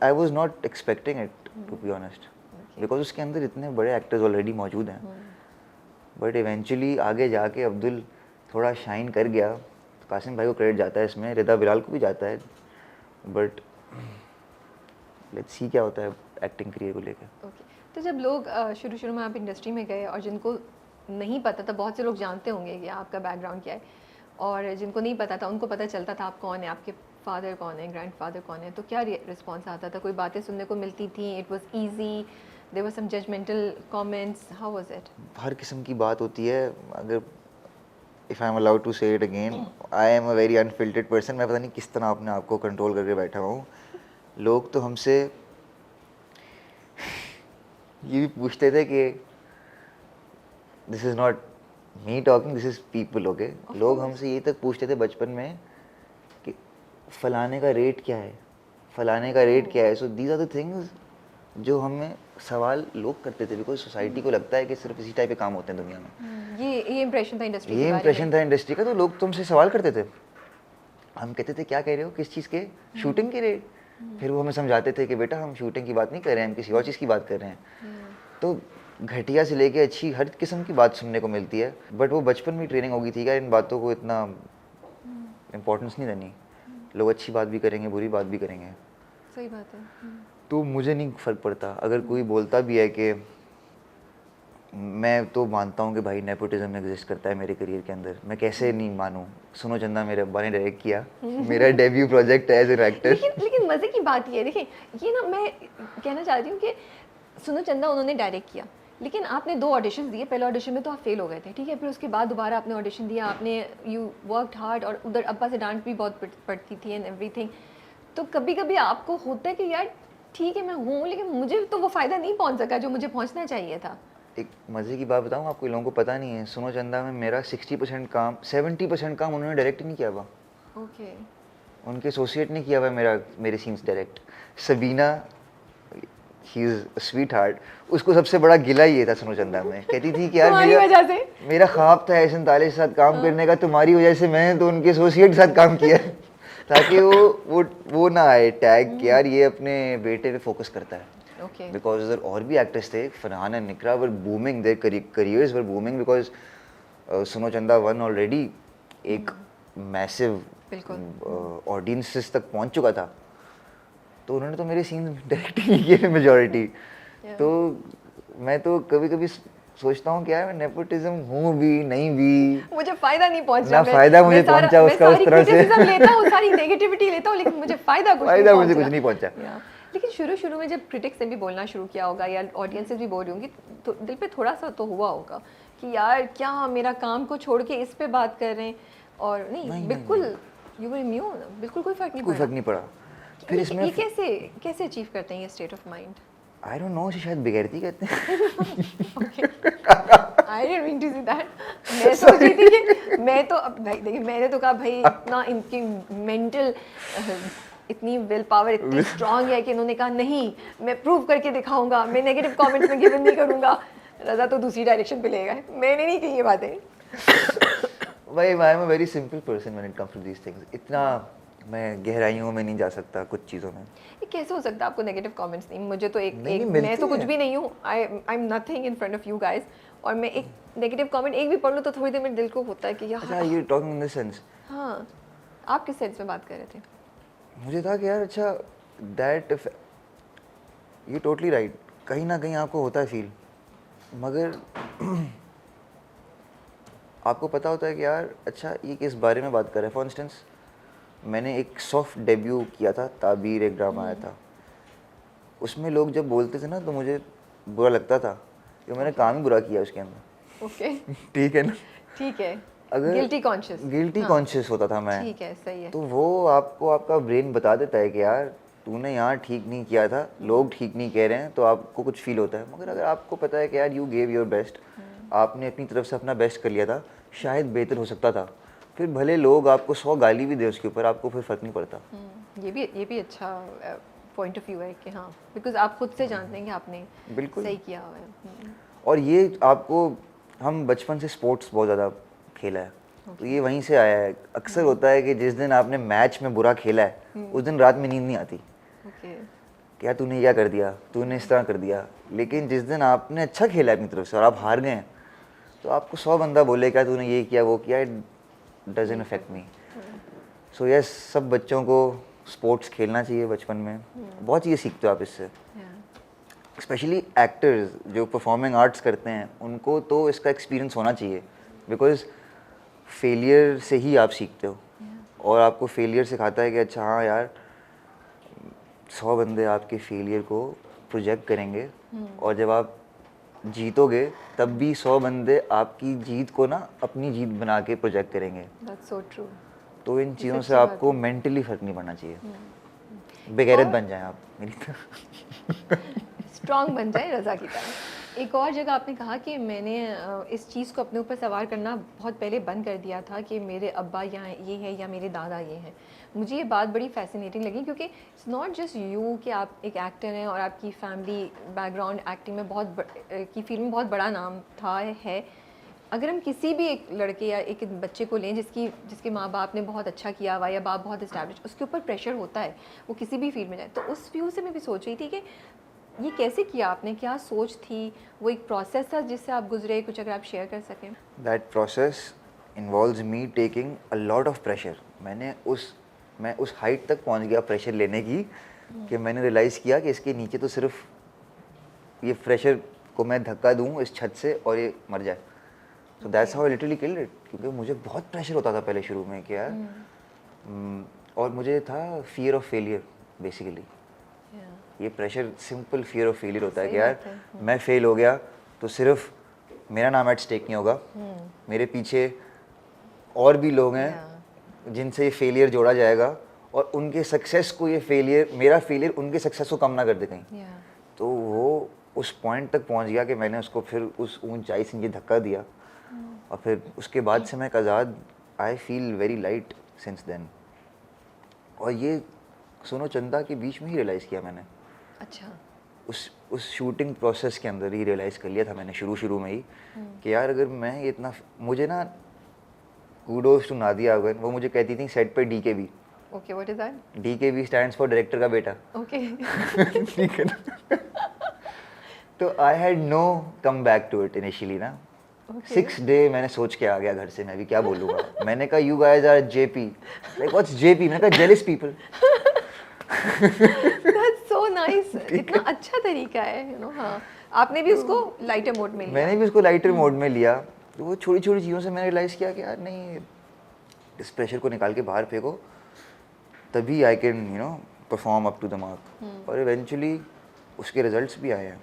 I was not expecting it, to be honest, because उसके अंदर इतने बड़े एक्टर्स ऑलरेडी मौजूद हैं. बट इवेंचुअली आगे जाके अब्दुल थोड़ा शाइन कर गया. तो कासिम भाई को क्रेडिट जाता है इसमें, रिदा बिलाल को भी जाता है. बट लेट्स सी क्या होता है एक्टिंग करियर को लेकर. ओके. तो जब लोग शुरू में आप इंडस्ट्री में गए और जिनको नहीं पता था, बहुत से लोग जानते होंगे कि आपका बैकग्राउंड क्या है, और जिनको नहीं पता था उनको पता चलता था आप कौन है, आपके फादर कौन है, ग्रैंडफादर कौन है, तो क्या रिस्पॉन्स आता था? कोई बातें सुनने को मिलती थी? It was easy? There were some judgmental comments? How was it? हर किस्म की बात होती है. अगर if I am allowed to say it again, I am a very unfiltered person. मैं पता नहीं किस तरह अपने आप को कंट्रोल करके बैठा हुआ हूँ. लोग तो हमसे ये भी पूछते थे कि this is not me talking, this is people. Okay, लोग हमसे ये तक पूछते थे बचपन में कि फलाने का रेट क्या है, फलाने का रेट क्या है. So these are the things जो हमें सवाल लोग करते थे, बिकॉज सोसाइटी को लगता है कि सिर्फ इसी टाइप के काम होते हैं दुनिया में. ये इंप्रेशन था इंडस्ट्री ये इंप्रेशन था इंडस्ट्री का. तो लोग तुमसे सवाल करते थे. हम कहते थे क्या कह रहे हो, किस चीज़ के, शूटिंग के रेट. फिर वो हमें समझाते थे कि बेटा हम शूटिंग की बात नहीं कर रहे हैं, हम किसी और चीज़ की बात कर रहे हैं. तो घटिया से लेके अच्छी हर किस्म की बात सुनने को मिलती है. बट वो बचपन में ट्रेनिंग हो गई थी क्या, इन बातों को इतना इम्पोर्टेंस नहीं देनी. लोग अच्छी बात भी करेंगे, बुरी बात भी करेंगे. सही बात है. तो मुझे नहीं फ़र्क पड़ता. अगर कोई बोलता भी है कि मैं तो मानता हूँ कि भाई नेपोटिज्म एग्जिस्ट करता है मेरे करियर के अंदर. मैं कैसे नहीं मानूं. सुनो चंदा मेरे अब्बा ने डायरेक्ट किया, मेरा डेब्यू प्रोजेक्ट है एज एन एक्टर. लेकिन मज़े की बात ये है, देखिए ये ना मैं कहना चाहती हूँ कि सुनो चंदा उन्होंने डायरेक्ट किया, लेकिन आपने 2 ऑडिशन दिए. पहले ऑडिशन में तो आप फेल हो गए थे, ठीक है. फिर उसके बाद दोबारा आपने ऑडिशन दिया, आपने यू वर्कड हार्ड, और उधर अब्बा से डांट भी बहुत पड़ती थी एंड एवरीथिंग. तो कभी कभी आपको होता है कि यार ठीक है मैं हूँ, लेकिन मुझे तो वो फ़ायदा नहीं पहुँच सका जो मुझे पहुँचना चाहिए था. एक मज़े की बात बताऊँ आपको, लोगों को पता नहीं है. सुनो चंदा में मेरा 60% काम, 70% काम उन्होंने डायरेक्ट ही नहीं किया हुआ. ओके. उनके एसोसिएट ने किया हुआ मेरे scenes direct. Sabina, he is a sweet heart. उसको सबसे बड़ा गिला ये था सुनो चंदा में. कहती थी कि यार मेरा ख्वाब था एहसन ताले के साथ काम करने का, तुम्हारी वजह से मैंने तो उनके एसोसिएट के साथ काम किया ताकि वो ना आए टैग कि यार ये अपने बेटे पे फोकस करता है. Okay. Because उधर और भी एक्टर्स थे, Farhan and निकरा were booming, their careers were booming because सुनो चंदा 1 ऑलरेडी एक मैसिव ऑडियंसेस तक पहुंच चुका था. तो उन्होंने तो मेरे सीन डायरेक्ट ही किए मेजॉरिटी. तो मैं तो कभी कभी सोचता हूँ कि यार मैं नेपोटिज्म हूँ भी नहीं भी, मुझे फायदा नहीं पहुंचा. ना फायदा मुझे पहुंचा उसका उस तरह से. लेता हूँ, सारी नेगेटिविटी लेता हूँ, लेकिन मुझे फायदा मुझे कुछ नहीं पहुंचा. लेकिन शुरू में जब क्रिटिक्स ने भी बोलना शुरू किया होगा या ऑडियंसेस भी बोल रही होंगी, तो दिल पे थोड़ा सा तो हुआ होगा कि यार क्या मेरा काम को छोड़ के इस पे बात कर रहे हैं. और नहीं बिल्कुल यू वर इम्यून, बिल्कुल कोई फर्क नहीं पड़ा. फिर इसमें ये कैसे अचीव करते हैं ये state of mind? I don't know, शायद बेगैरती कहते हैं. I didn't mean to say that. मैं सोच रही थी कि मैं तो अब भाई देखिए मैंने तो कहा भाई इतना इनकी मेंटल इतनी विल पावर इतनी स्ट्रांग है कि इन्होंने कहा नहीं मैं प्रूव करके दिखाऊंगा, मैं नेगेटिव कमेंट्स में गिवन नहीं करूंगा. रज़ा तो दूसरी डायरेक्शन पे ले गए, मैंने नहीं की ये बातें. भाई I am a very simple person when it comes to these things. इतना मैं गहराइयों में नहीं जा सकता कुछ चीज़ों में. ये कैसे हो सकता है आपको नेगेटिव कमेंट्स नहीं? मुझे तो एक मैं तो कुछ भी नहीं हूँ. I am nothing in front of you guys, और मैं एक नेगेटिव कमेंट एक भी पढ़ लूँ तो थोड़ी देर में दिल को होता है कि यार. अच्छा, you talking in this sense. हाँ, आप किस सेंस में बात कर रहे थे? मुझे था कि यार अच्छा दैट यू टोटली राइट. कहीं ना कहीं आपको होता है फील, मगर आपको पता होता है कि यार अच्छा ये किस बारे में बात कर रहा है. फॉर इंस्टेंस मैंने एक सॉफ्ट डेब्यू किया था, ताबीर एक ड्रामा आया था. उसमें लोग जब बोलते थे ना तो मुझे बुरा लगता था कि मैंने काम ही बुरा किया उसके अंदर। ओके ठीक है ना? ठीक है, अगर गिल्टी कॉन्शियस, गिल्टी कॉन्शियस होता था मैं, ठीक है, सही है। तो वो आपको आपका ब्रेन बता देता है कि यार तूने यहाँ ठीक नहीं किया था, लोग ठीक नहीं कह रहे हैं, तो आपको कुछ फील होता है। मगर अगर आपको पता है कि यार यू गेव योर बेस्ट, आपने अपनी तरफ से अपना बेस्ट कर लिया था, शायद बेहतर हो सकता था, फिर भले लोग आपको 100 गाली भी दे उसके ऊपर, आपको फिर फ़र्क नहीं पड़ता। ये भी अच्छा पॉइंट ऑफ व्यू है कि हाँ, बिकॉज आप खुद से जानते हैं कि आपने बिल्कुल। सही किया हुआ है। और ये आपको, हम बचपन से स्पोर्ट्स बहुत ज़्यादा खेला है, तो ये वहीं से आया है। अक्सर होता है कि जिस दिन आपने मैच में बुरा खेला है उस दिन रात में नींद नहीं आती ओके, कि यार तूने क्या कर दिया, तूने इस तरह कर दिया। लेकिन जिस दिन आपने अच्छा खेला है अपनी तरफ से और आप हार गए हैं, तो आपको 100 बंदा बोले क्या तूने ये किया वो किया, it doesn't affect me. So yes, सब बच्चों को स्पोर्ट्स खेलना चाहिए बचपन में। बहुत चीज़ें सीखते हो आप इससे। स्पेशली एक्टर्स जो परफॉर्मिंग आर्ट्स करते हैं उनको तो इसका एक्सपीरियंस होना चाहिए, बिकॉज फेलियर से ही आप सीखते हो। और आपको फेलियर सिखाता है कि अच्छा हाँ यार, 100 बंदे आपके फेलियर को प्रोजेक्ट करेंगे, और जब आप जीतोगे तब भी 100 बंदे आपकी जीत को ना अपनी जीत बना के प्रोजेक्ट करेंगे। That's so true. तो इन चीज़ों से अच्छी बात आपको मेंटली फ़र्क नहीं पड़ना चाहिए। बेगैरत बन जाएं आप मेरी तरह। स्ट्रांग बन जाए रज़ा की तरह। एक और जगह आपने कहा कि मैंने इस चीज़ को अपने ऊपर सवार करना बहुत पहले बंद कर दिया था कि मेरे अब्बा यहाँ ये है या मेरे दादा ये हैं। मुझे ये बात बड़ी फैसिनेटिंग लगी, क्योंकि इट्स नॉट जस्ट यू कि आप एक एक्टर हैं और आपकी फैमिली बैकग्राउंड एक्टिंग में की फील्ड में बहुत बड़ा नाम था है। अगर हम किसी भी एक लड़के या एक बच्चे को लें जिसके माँ बाप ने बहुत अच्छा किया हुआ या बाप बहुत इस्टेब्लिश, उसके ऊपर प्रेशर होता है वो किसी भी फील्ड में जाए। तो उस व्यू से मैं भी सोच रही थी कि ये कैसे किया आपने, क्या सोच थी, वो एक प्रोसेस था जिससे आप गुजरे, कुछ अगर आप शेयर कर सकें। That process involves me taking a lot of pressure. मैं उस हाइट तक पहुंच गया प्रेशर लेने की कि मैंने रियलाइज़ किया कि इसके नीचे तो सिर्फ ये प्रेशर को मैं धक्का दूं इस छत से और ये मर जाए। So that's how I literally killed it, क्योंकि मुझे बहुत प्रेशर होता था पहले शुरू में कि यार और मुझे था फियर ऑफ फेलियर बेसिकली। ये pressure simple fear of failure होता है कि यार मैं फेल हो गया तो सिर्फ मेरा नाम एट स्टेक नहीं होगा, मेरे पीछे और भी लोग हैं जिनसे ये फेलियर जोड़ा जाएगा, और उनके सक्सेस को ये फेलियर, मेरा फेलियर उनके सक्सेस को कम ना कर दे कहीं। तो वो उस पॉइंट तक पहुंच गया कि मैंने उसको फिर उस ऊंचाई से नीचे धक्का दिया, और फिर उसके बाद से मैं एक आज़ाद, I feel very light since then. और ये सोनो चंदा के बीच में ही रियलाइज़ किया मैंने। अच्छा, उस शूटिंग प्रोसेस के अंदर ही रियलाइज़ कर लिया था मैंने शुरू में ही कि यार अगर मैं ये इतना, मुझे ना कूडोज टू नादिया अगन, वो मुझे कहती थी सेट पे DKB। Okay, what is that? DKB stands for director का बेटा। ओके। ठीक है ना? तो I had no comeback to it initially ना। 6 डे मैंने सोच के आ गया घर से, मैं भी क्या बोलूँगा। मैंने कहा you guys are JP, like what's JP, मैंने कहा jealous people. That's so nice. इतना अच्छा तरीका है, यू नो। हाँ, आपने भी उसको लाइटर मोड में लिया। मैंने भी उसको लाइटर मोड में लिया। तो वो छोटी छोटी चीज़ों से मैंने रियलाइज़ किया कि यार नहीं, इस प्रेशर को निकाल के बाहर फेंको, तभी I can perform up to the mark. और इवेंचुअली उसके रिजल्ट्स भी आए हैं।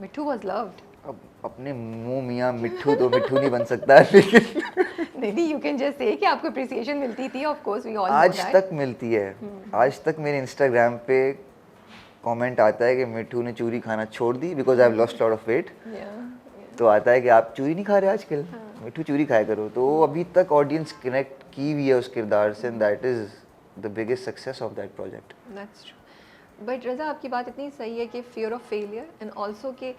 मिट्ठू वाज लव्ड। अब अपने मुंह मियाँ मिट्ठू तो मिट्ठू नहीं बन सकता है, लेकिन नहीं, यू कैन जस्ट से कि आपको अप्रिसिएशन मिलती थी, of course we all know आज दैट। तक मिलती है। आज तक मेरे इंस्टाग्राम पे कमेंट आता है कि मिट्ठू ने चूरी खाना छोड़ दी because I have lost lot of weight. तो आता है कि आप चूरी नहीं खा रहे आजकल, मिट्ठू चूरी खाया करो। तो अभी तक ऑडियंस कनेक्ट की हुई है उस किरदार से, and that is the biggest success of that project. That's true. But Raza, आपकी बात इतनी सही है कि fear of failure and also कि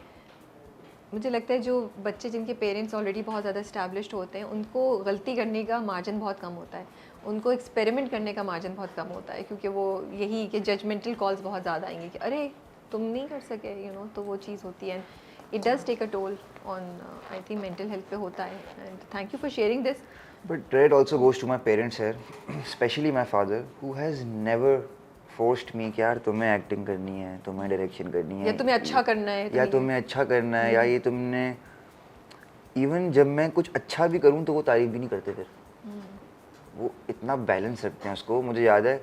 मुझे लगता है जो बच्चे जिनके पेरेंट्स ऑलरेडी बहुत ज़्यादा इस्टेब्लिश्ड होते हैं उनको गलती करने का मार्जिन बहुत कम होता है, उनको एक्सपेरिमेंट करने का मार्जिन बहुत कम होता है, क्योंकि वो यही कि जजमेंटल कॉल्स बहुत ज़्यादा आएंगे कि अरे तुम नहीं कर सके, तो वो चीज़ होती है। It does take a toll on, I think mental health पे होता है। And thank you for sharing this. But credit also goes to my parents here, especially my father, who has never forced me कि यार तुम्हें acting करनी है, तुम्हें direction करनी है, या तुम्हें अच्छा करना है, या तुम्हें अच्छा करना है, या ये तुमने, इवन जब मैं कुछ अच्छा भी करूँ तो वो तारीफ भी नहीं करते फिर। वो इतना बैलेंस रखते हैं उसको। मुझे याद है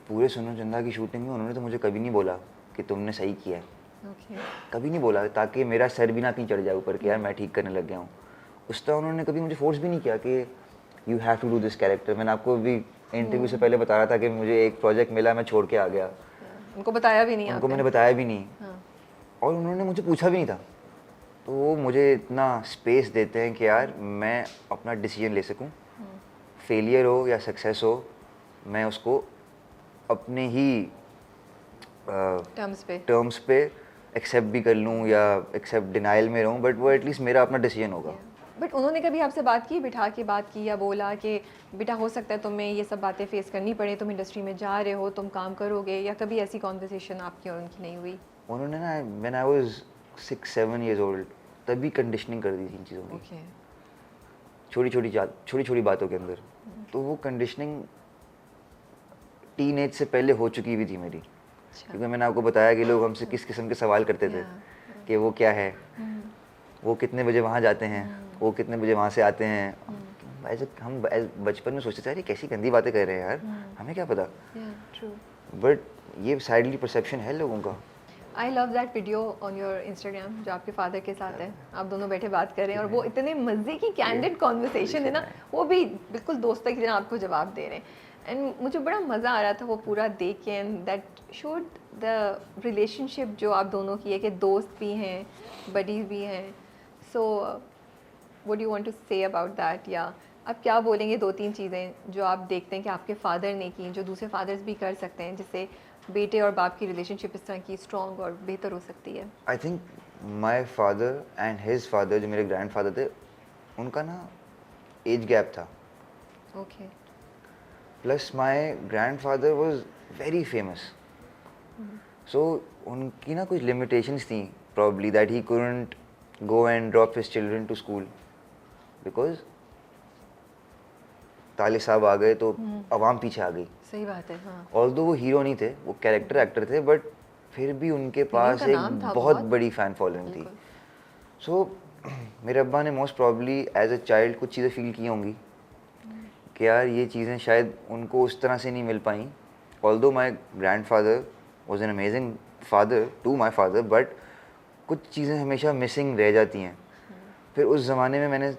पूरे सुनो चंदा की शूटिंग में उन्होंने तो मुझे कभी नहीं बोला कि तुमने सही किया है, ओके कभी नहीं बोला, ताकि मेरा सर भी ना कहीं चढ़ जाए ऊपर कि यार मैं ठीक करने लग गया हूँ। उस तरह उन्होंने कभी मुझे फोर्स भी नहीं किया कि you have to do this character. मैंने आपको भी इंटरव्यू से पहले बता रहा था कि मुझे एक प्रोजेक्ट मिला, मैं छोड़ के आ गया, उनको बताया भी नहीं उनको आपने? मैंने बताया भी नहीं, हाँ और उन्होंने मुझे पूछा भी नहीं था। तो वो मुझे इतना स्पेस देते हैं कि यार मैं अपना डिसीजन ले सकूं, फेलियर हो या सक्सेस हो, मैं उसको अपने ही टर्म्स पे एक्सेप्ट भी कर लूं या एक्सेप्ट डिनाइल में रहूं, बट वो एटलीस्ट मेरा अपना डिसीजन होगा। बट उन्होंने कभी आपसे बात की, बिठा के बात की या बोला कि बेटा हो सकता है तुम्हें ये सब बातें फेस करनी पड़े, तुम इंडस्ट्री में जा रहे हो, तुम काम करोगे, या कभी ऐसी कॉन्वर्सेशन आपकी और उनकी नहीं हुई? उन्होंने ना when I was 6-7 years old तभी कंडीशनिंग कर दी थी इन चीज़ों की, ओके छोटी छोटी बातों के अंदर। तो वो कंडीशनिंग टीनेज से पहले हो चुकी हुई थी मेरी, अच्छा क्योंकि मैंने आपको बताया कि लोग हमसे किस किस्म के सवाल करते थे कि वो क्या है, वो कितने बजे वहाँ जाते हैं, वो कितने बजे वहाँ से आते हैं। ऐसे हम बचपन में सोचते थे यार ये कैसी गंदी बातें कर रहे हैं यार, हमें क्या पता। ट्रू। बट ये साइडली परसेप्शन है लोगों का। I love that video on your Instagram जो आपके फादर के साथ है, आप दोनों बैठे बात कर रहे हैं और वो इतने मज़े की कैंडिड कॉन्वर्सेशन है ना, वो भी बिल्कुल दोस्तों की तरह आपको जवाब दे रहे हैं। एंड मुझे बड़ा मज़ा आ रहा था वो पूरा देख के, and that showed the relationship जो आप दोनों की है, कि दोस्त भी हैं, बडीज भी हैं। So what you want to say about that, या आप क्या बोलेंगे 2-3 चीज़ें जो आप देखते हैं कि आपके फादर ने की, जो दूसरे फादर्स भी कर सकते हैं, जिससे बेटे और बाप की रिलेशनशिप इस तरह की स्ट्रॉन्ग और बेहतर हो सकती है? I think my father and his father, जो मेरे ग्रैंड फादर थे, उनका ना एज गैप था। Okay plus my grandfather was very famous, so उनकी ना कुछ लिमिटेशंस थी, probably that he couldn't go and drop his children to school because ताले साहब आ गए तो अवाम पीछे आ गई। सही बात है। हाँ ऑल्दो वो हीरो नहीं थे, वो कैरेक्टर एक्टर थे, बट फिर भी उनके पास उनका एक नाम था बहुत बहुत। बड़ी फैन फॉलोइंग थी। बिल्कुल। सो मेरे अब्बा ने most probably as a child कुछ चीज़ें फील की होंगी कि यार ये चीज़ें शायद उनको उस तरह से नहीं मिल पाई। Although my grandfather was an amazing father to my father, but कुछ चीज़ें हमेशा मिसिंग रह जाती हैं। फिर उस ज़माने में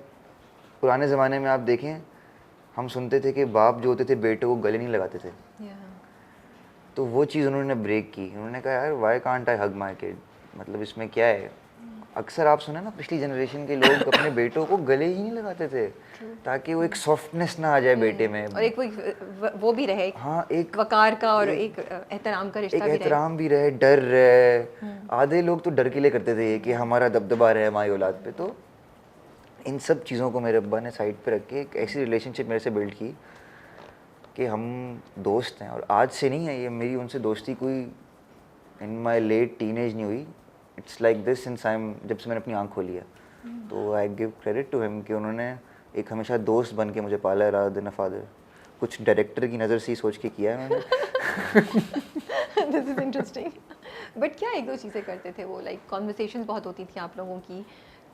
पुराने ज़माने में आप देखें, हम सुनते थे कि बाप जो होते थे बेटों को गले नहीं लगाते थे, तो वो चीज़ उन्होंने ब्रेक की। उन्होंने कहा यार why can't I hug my kid, मतलब इसमें क्या है। अक्सर आप सुने ना पिछली जनरेशन के लोग अपने बेटों को गले ही नहीं लगाते थे ताकि वो एक सॉफ्टनेस ना आ जाए बेटे में, और एक वो भी रहे, हाँ एक वकार का और एक एहतराम का एक रिश्ता भी रहे। एहतराम भी रहे, डर रहे। आधे लोग तो डर के लिए करते थे कि हमारा दबदबा रहे हमारी औलाद पे। तो इन सब चीज़ों को मेरे अब्बा ने साइड पे रख के एक ऐसी रिलेशनशिप मेरे से बिल्ड की कि हम दोस्त हैं। और आज से नहीं है ये, मेरी उनसे दोस्ती कोई इन माई लेट टीनेज नहीं हुई, इट्स लाइक दिस सिंस जब से मैंने अपनी आँख खोली है। तो I give credit to him कि उन्होंने एक हमेशा दोस्त बन के मुझे पाला है रादर देन अ फादर। कुछ डायरेक्टर की नज़र से ही सोच के किया है उन्होंने। This is interesting. बट क्या 1-2 चीज़ें करते थे वो, लाइक कॉन्वर्सेशंस बहुत होती थी आप लोगों की,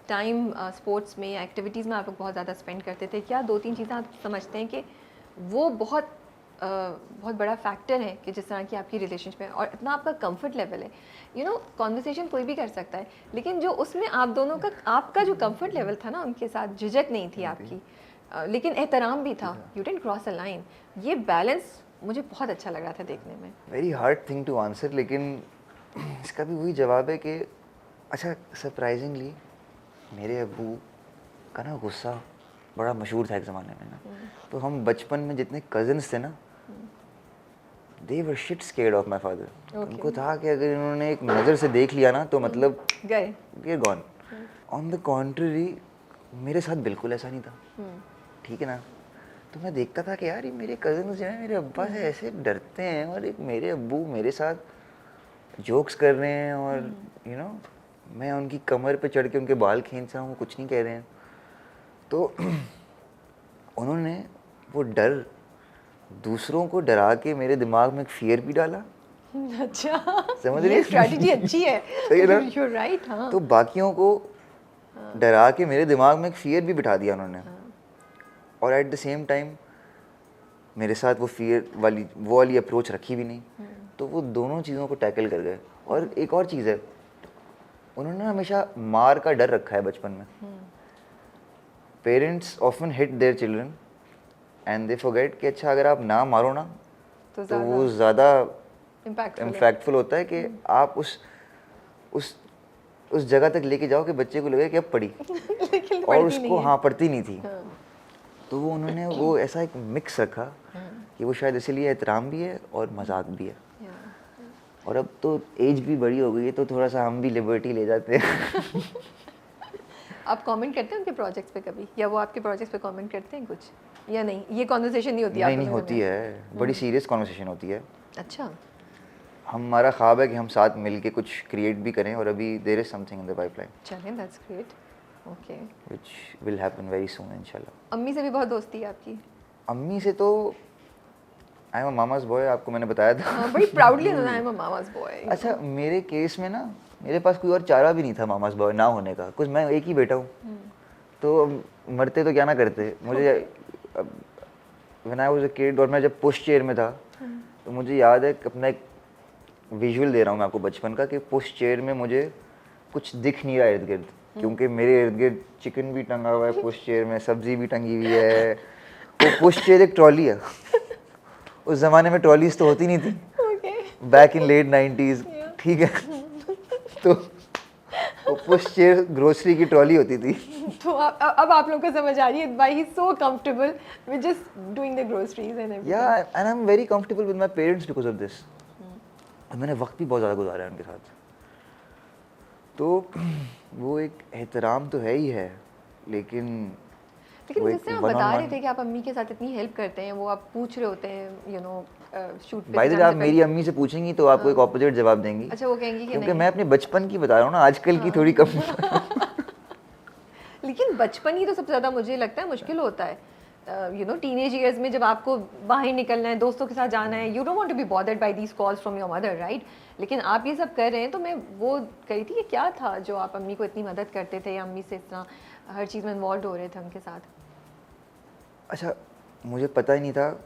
टाइम स्पोर्ट्स में या एक्टिविटीज़ में आप लोग बहुत ज़्यादा स्पेंड करते थे। क्या 2-3 चीज़ें आप समझते हैं कि वो बहुत बड़ा फैक्टर है कि जिस तरह की आपकी रिलेशनशिप है और इतना आपका कंफर्ट लेवल है? यू नो कॉन्वर्सेशन कोई भी कर सकता है, लेकिन जो उसमें आप दोनों का, आपका जो कंफर्ट लेवल था ना उनके साथ, झिझक नहीं थी आपकी, लेकिन एहतराम भी था, you didn't cross a line. ये बैलेंस मुझे बहुत अच्छा लग रहा था देखने में। Very hard thing to answer, लेकिन इसका भी वही जवाब है कि अच्छा सरप्राइजिंगली मेरे अब्बू का ना गुस्सा बड़ा मशहूर था एक ज़माने में ना। तो हम बचपन में जितने कज़न्स थे ना, they were shit scared of my father. उनको था कि अगर इन्होंने एक नज़र से देख लिया ना तो मतलब गए, ये गॉन। ऑन द कॉन्ट्ररी मेरे साथ बिल्कुल ऐसा नहीं था, ठीक है ना। तो मैं देखता था कि यार ये मेरे कज़न्स जो हैं मेरे अब्बा से ऐसे डरते हैं, और एक मेरे अब्बू मेरे साथ जोक्स कर रहे हैं, और यू नो मैं उनकी कमर पे चढ़ के उनके बाल खींच रहा हूँ, वो कुछ नहीं कह रहे हैं। तो उन्होंने वो डर दूसरों को डरा के मेरे दिमाग में एक फियर भी डाला। अच्छा, समझ ये रही स्ट्रैटेजी अच्छी है। सही है ना? You are right. हाँ तो बाकियों को डरा के मेरे दिमाग में एक फियर भी बिठा दिया उन्होंने। और एट द सेम टाइम मेरे साथ वो फियर वाली अप्रोच रखी भी नहीं। तो वो दोनों चीज़ों को टैकल कर गए। और एक और चीज़ है, उन्होंने हमेशा मार का डर रखा है बचपन में। Parents often hit their children and they forget कि अच्छा अगर आप ना मारो ना तो वो ज़्यादा इम्पैक्टफुल होता है कि आप उस जगह तक लेके जाओ कि बच्चे को लगे कि अब पढ़ी लेकिन और पढ़ती उसको नहीं है। हाँ पढ़ती नहीं थी। हाँ। तो वो उन्होंने वो ऐसा एक मिक्स रखा कि वो शायद इसीलिए एहतराम भी है और मजाक भी है। और अब तो एज भी बड़ी हो गई है तो थोड़ा सा हम भी लिबर्टी ले जाते हैं। आप कमेंट करते हैं उनके प्रोजेक्ट्स पे कभी, या वो आपके प्रोजेक्ट्स पे कमेंट करते हैं कुछ, या नहीं? ये कॉन्वर्सेशन नहीं होती? नहीं होती है, बड़ी सीरियस कॉन्वर्सेशन होती है। अच्छा। हमारा ख्वाब है कि हम साथ मिलके कुछ क्रिएट भी करें और अभी there is something in the pipeline चलें, that's great. Okay. Which will happen very soon इंशाल्लाह। अम्मी से भी बहुत दोस्ती है आपकी? अम्मी से तो I am a mama's boy, आपको मैंने बताया था। हाँ, बड़ी proudly I am a mama's boy. अच्छा, मेरे केस में ना मेरे पास कोई और चारा भी नहीं था मामाज बॉय ना होने का, कुछ मैं एक ही बेटा हूँ। तो मरते तो क्या ना करते। मुझे when I was a kid और मैं जब पुश चेयर में था तो मुझे याद है कि अपना एक विजुअल दे रहा हूँ मैं आपको बचपन का, कि पुश चेयर में मुझे कुछ दिख नहीं रहा इर्द गिर्द, क्योंकि मेरे इर्द गिर्द चिकन भी टंगा हुआ है पुश चेयर में, सब्जी भी टंगी हुई है। वो पुश चेयर एक ट्रॉली है। उस ज़माने में ट्रॉलीज तो होती नहीं थी, बैक इन लेट 90s, ठीक है। तो वो पुश चेयर ग्रोसरी की ट्रॉली होती थी। तो अब आप लोगों को समझ आ रही है why he is so comfortable with just doing the groceries and everything. Yeah and I am very comfortable with my parents because of this. मैंने वक्त भी बहुत ज़्यादा गुजारा है उनके साथ। तो वो एक एहतराम तो है ही है, लेकिन जिससे आप बता रहे थे कि आप अम्मी के साथ इतनी हेल्प करते हैं, वो आप पूछ रहे होते हैं यू नो शूट पे बाय द वे आप मेरी अम्मी से पूछेंगी तो आपको एक ऑपोजिट जवाब देंगी। अच्छा, वो कहेंगी कि क्योंकि नहीं। मैं अपने बचपन की बता रहा हूँ ना, आजकल की थोड़ी कम। लेकिन बचपन ही तो सबसे ज़्यादा मुझे लगता है मुश्किल होता है। यू नो टीनेज ईयर्स में जब आपको बाहर निकलना है, दोस्तों के साथ जाना है, you don't want to be bothered by these calls from your mother, right? लेकिन आप ये सब कर रहे हैं, तो मैं वो कही थी कि क्या था जो आप अम्मी को इतनी मदद करते थे, या अम्मी से इतना हर चीज़ में इन्वॉल्व हो रहे थे उनके साथ? अच्छा, मुझे पता ही नहीं था,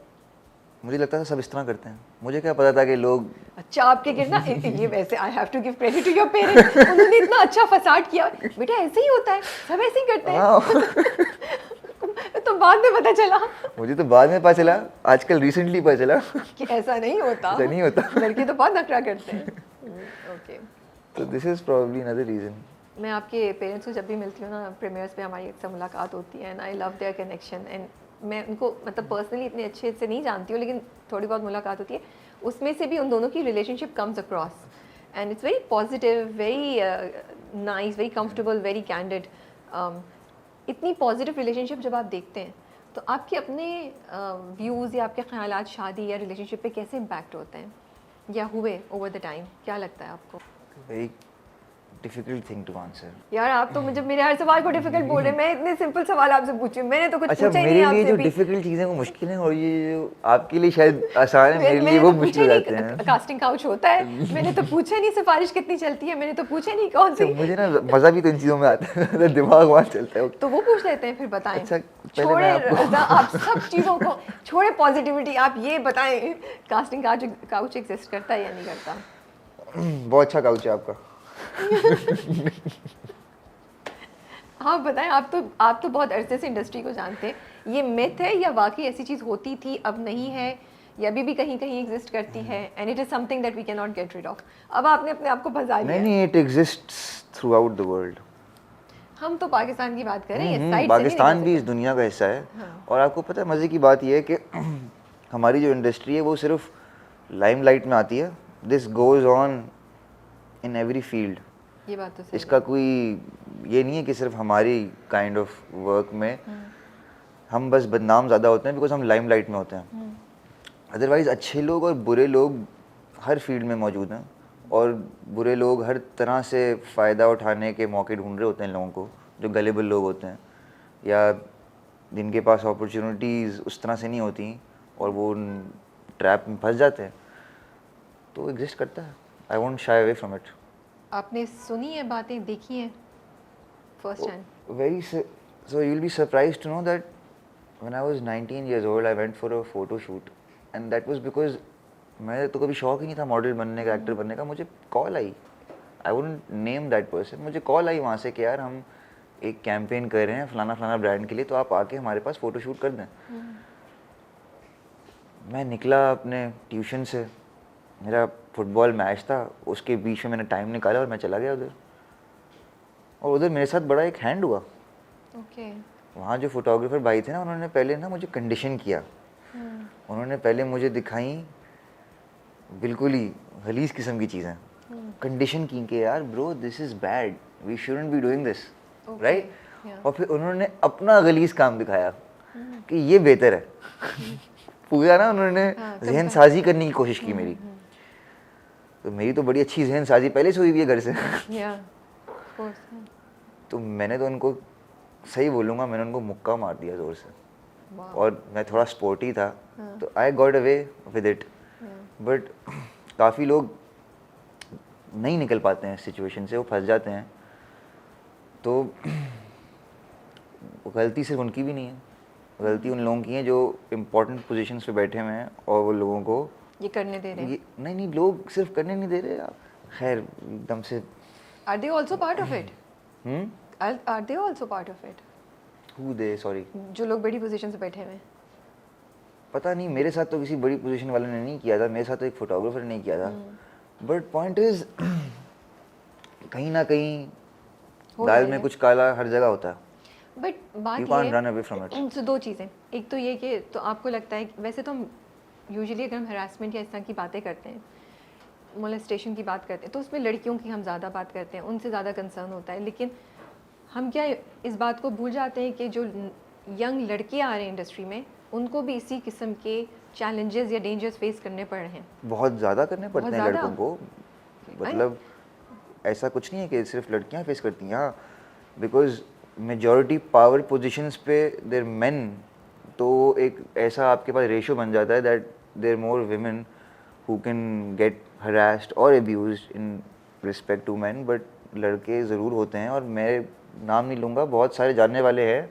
मुझे लगता था सब इस तरह करते हैं। मुझे क्या पता था कि लोग अच्छा आपके गिरना ये वैसे I have to give credit to your parents, उन्होंने इतना अच्छा फसाड किया, बेटा ऐसे ही होता है, सब ऐसे ही करते हैं। तो बाद में पता चला, मुझे तो बाद में पता चला, आजकल रिसेंटली पता चला कि ऐसा नहीं होता, ऐसा नहीं होता। लड़के तो बहुत नखरा करते हैं। ओके, तो this is probably another reason. मैं आपके पेरेंट्स को जब भी मिलती हूँ ना, प्रीमियर्स पे हमारी अक्सर मुलाकात होती है, and I love there connection. And मैं उनको मतलब पर्सनली इतने अच्छे से नहीं जानती हूँ, लेकिन थोड़ी बहुत मुलाकात होती है, उसमें से भी उन दोनों की relationship comes across, and it's very positive, very nice, very comfortable, very candid. इतनी पॉजिटिव रिलेशनशिप जब आप देखते हैं, तो आपके अपने व्यूज़ या आपके ख्यालात शादी या रिलेशनशिप पे कैसे इम्पैक्ट होते हैं या हुए ओवर द टाइम? क्या लगता है आपको? Very difficult thing to answer. यार आप तो मुझे मेरे हर सवाल को डिफिकल्ट बोल रहे हैं। मैं इतने सिंपल सवाल आपसे पूछी, मैंने तो कुछ अच्छा, पूछा ही मेरे नहीं लिए आपसे जो भी। डिफिकल्ट चीज़ें वो मुश्किल हैं, और ये जो आपके लिए शायद आसान है, मेरे लिए वो मुश्किल हो जाते हैं। कास्टिंग काउच होता है, मैंने तो पूछा नहीं सिफारिश कितनी चलती है, मैंने तो पूछा नहीं कौन सी। मुझे ना मज़ा भी तो इन चीज़ों में आता है, दिमाग वहाँ चलता है। तो वो पूछ लेते हैं, फिर बताएं। अच्छा, पहले छोड़े मैं आपको रज़ा, आप सब चीज़ों को छोड़े, पॉजिटिविटी, आप ये बताएं कास्टिंग काउच एग्जिस्ट करता है या नहीं करता? बहुत अच्छा काउच है आपका। हाँ बताएं, आप तो बहुत अरसे से इंडस्ट्री को जानते हैं, ये मिथ है या वाकई ऐसी चीज़ होती थी, अब नहीं है, या अभी भी कहीं कहीं एग्जिस्ट करती है, and it is something that we can not get rid of? अब आपने अपने आप को फंसा लिया। नहीं, it exists throughout the world. हम तो पाकिस्तान की बात कर रहे हैं, साइड पाकिस्तान भी इस दुनिया का हिस्सा है। हाँ। और आपको पता है मज़े की बात यह है कि हमारी जो इंडस्ट्री है वो सिर्फ लाइमलाइट में आती है, this goes on in every field. ये बात तो सही इसका कोई ये नहीं है कि सिर्फ हमारी काइंड ऑफ वर्क में हम बस बदनाम ज़्यादा होते हैं बिकॉज हम लाइमलाइट में होते हैं। अदरवाइज़ अच्छे लोग और बुरे लोग हर फील्ड में मौजूद हैं, और बुरे लोग हर तरह से फ़ायदा उठाने के मौके ढूंढ रहे होते हैं लोगों को, जो गलेबल लोग होते हैं या जिनके पास अपॉर्चुनिटीज़ उस तरह से नहीं होती और वो ट्रैप में फंस जाते हैं। तो एग्जिस्ट करता है, I won't shy away from it. आपने सुनी है बातें, देखी हैं first hand? Very so you'll be surprised to know that when I was 19 years old, I went for a photo shoot, and that was because मैं तो कभी शौक ही नहीं था मॉडल बनने का, एक्टर बनने का. मुझे call I, I wouldn't name that person, मुझे कॉल आई वहाँ से कि यार हम एक कैंपेन कर रहे हैं फलाना फलाना ब्रांड के लिए, तो आप आके हमारे पास फ़ोटो शूट कर दें. मैं निकला अपने ट्यूशन से, मेरा फुटबॉल मैच था, उसके बीच में मैंने टाइम निकाला और मैं चला गया उधर. और उधर मेरे साथ बड़ा एक हैंड हुआ. ओके. वहाँ जो फोटोग्राफर भाई थे ना, उन्होंने पहले ना मुझे कंडीशन किया. उन्होंने पहले मुझे दिखाई बिल्कुल ही गलीज़ किस्म की चीज़ें, कंडीशन की कि यार bro this is bad, we shouldn't be doing this, right. और फिर उन्होंने अपना गलीज़ काम दिखाया कि ये बेहतर है. पूरा ना उन्होंने जहन साजी करने की कोशिश की मेरी. तो मेरी तो बड़ी अच्छी जहन साजी पहले से हुई हुई है घर से. तो मैंने तो उनको, सही बोलूँगा, मैंने उनको मुक्का मार दिया ज़ोर से. और मैं थोड़ा स्पोर्टी था, तो I got away with it. But काफ़ी लोग नहीं निकल पाते हैं इस सिचुएशन से, वो फंस जाते हैं. तो गलती सिर्फ उनकी भी नहीं है, गलती उन लोगों की है जो इम्पोर्टेंट पोजीशंस पे बैठे हुए हैं और वो लोगों को ये करने दे रहे हैं. नहीं, लोग सिर्फ करने नहीं दे रहे. खैर एकदम से. Are they also part of it? Are they also part of it? Who they? Sorry. जो लोग बड़ी पोजीशन से बैठे हुए हैं. पता नहीं, मेरे साथ तो किसी बड़ी पोजीशन वाले ने नहीं किया था, मेरे साथ तो एक फोटोग्राफर ने किया था. बट पॉइंट इज, कहीं ना कहीं दाल में कुछ काला हर जगह होता है. बट बात You can't run away from it. उनसे दो चीज़ें. एक तो ये कि तो आपको लगता है, वैसे तो हम यूजुअली अगर हम हरासमेंट या इस तरह की बातें करते हैं, मोलेस्टेशन की बात करते हैं, तो उसमें लड़कियों की हम ज़्यादा बात करते हैं, उनसे ज़्यादा कंसर्न होता है. लेकिन हम क्या इस बात को भूल जाते हैं कि जो यंग लड़के आ रहे हैं इंडस्ट्री में, उनको भी इसी किस्म के चैलेंजेस या डेंजर्स फेस करने पड़ रहे हैं. बहुत ज़्यादा करने पड़ते हैं लड़कों को. I मतलब ऐसा कुछ नहीं है कि सिर्फ लड़कियां फेस करती हैं. हाँ, बिकॉज मेजॉरिटी पावर पोजीशंस पे देर मेन, तो एक ऐसा आपके पास रेशो बन जाता है that there more women who can get harassed और abused in respect to man. But लड़के ज़रूर होते हैं, और मैं नाम नहीं लूँगा, बहुत सारे जानने वाले हैं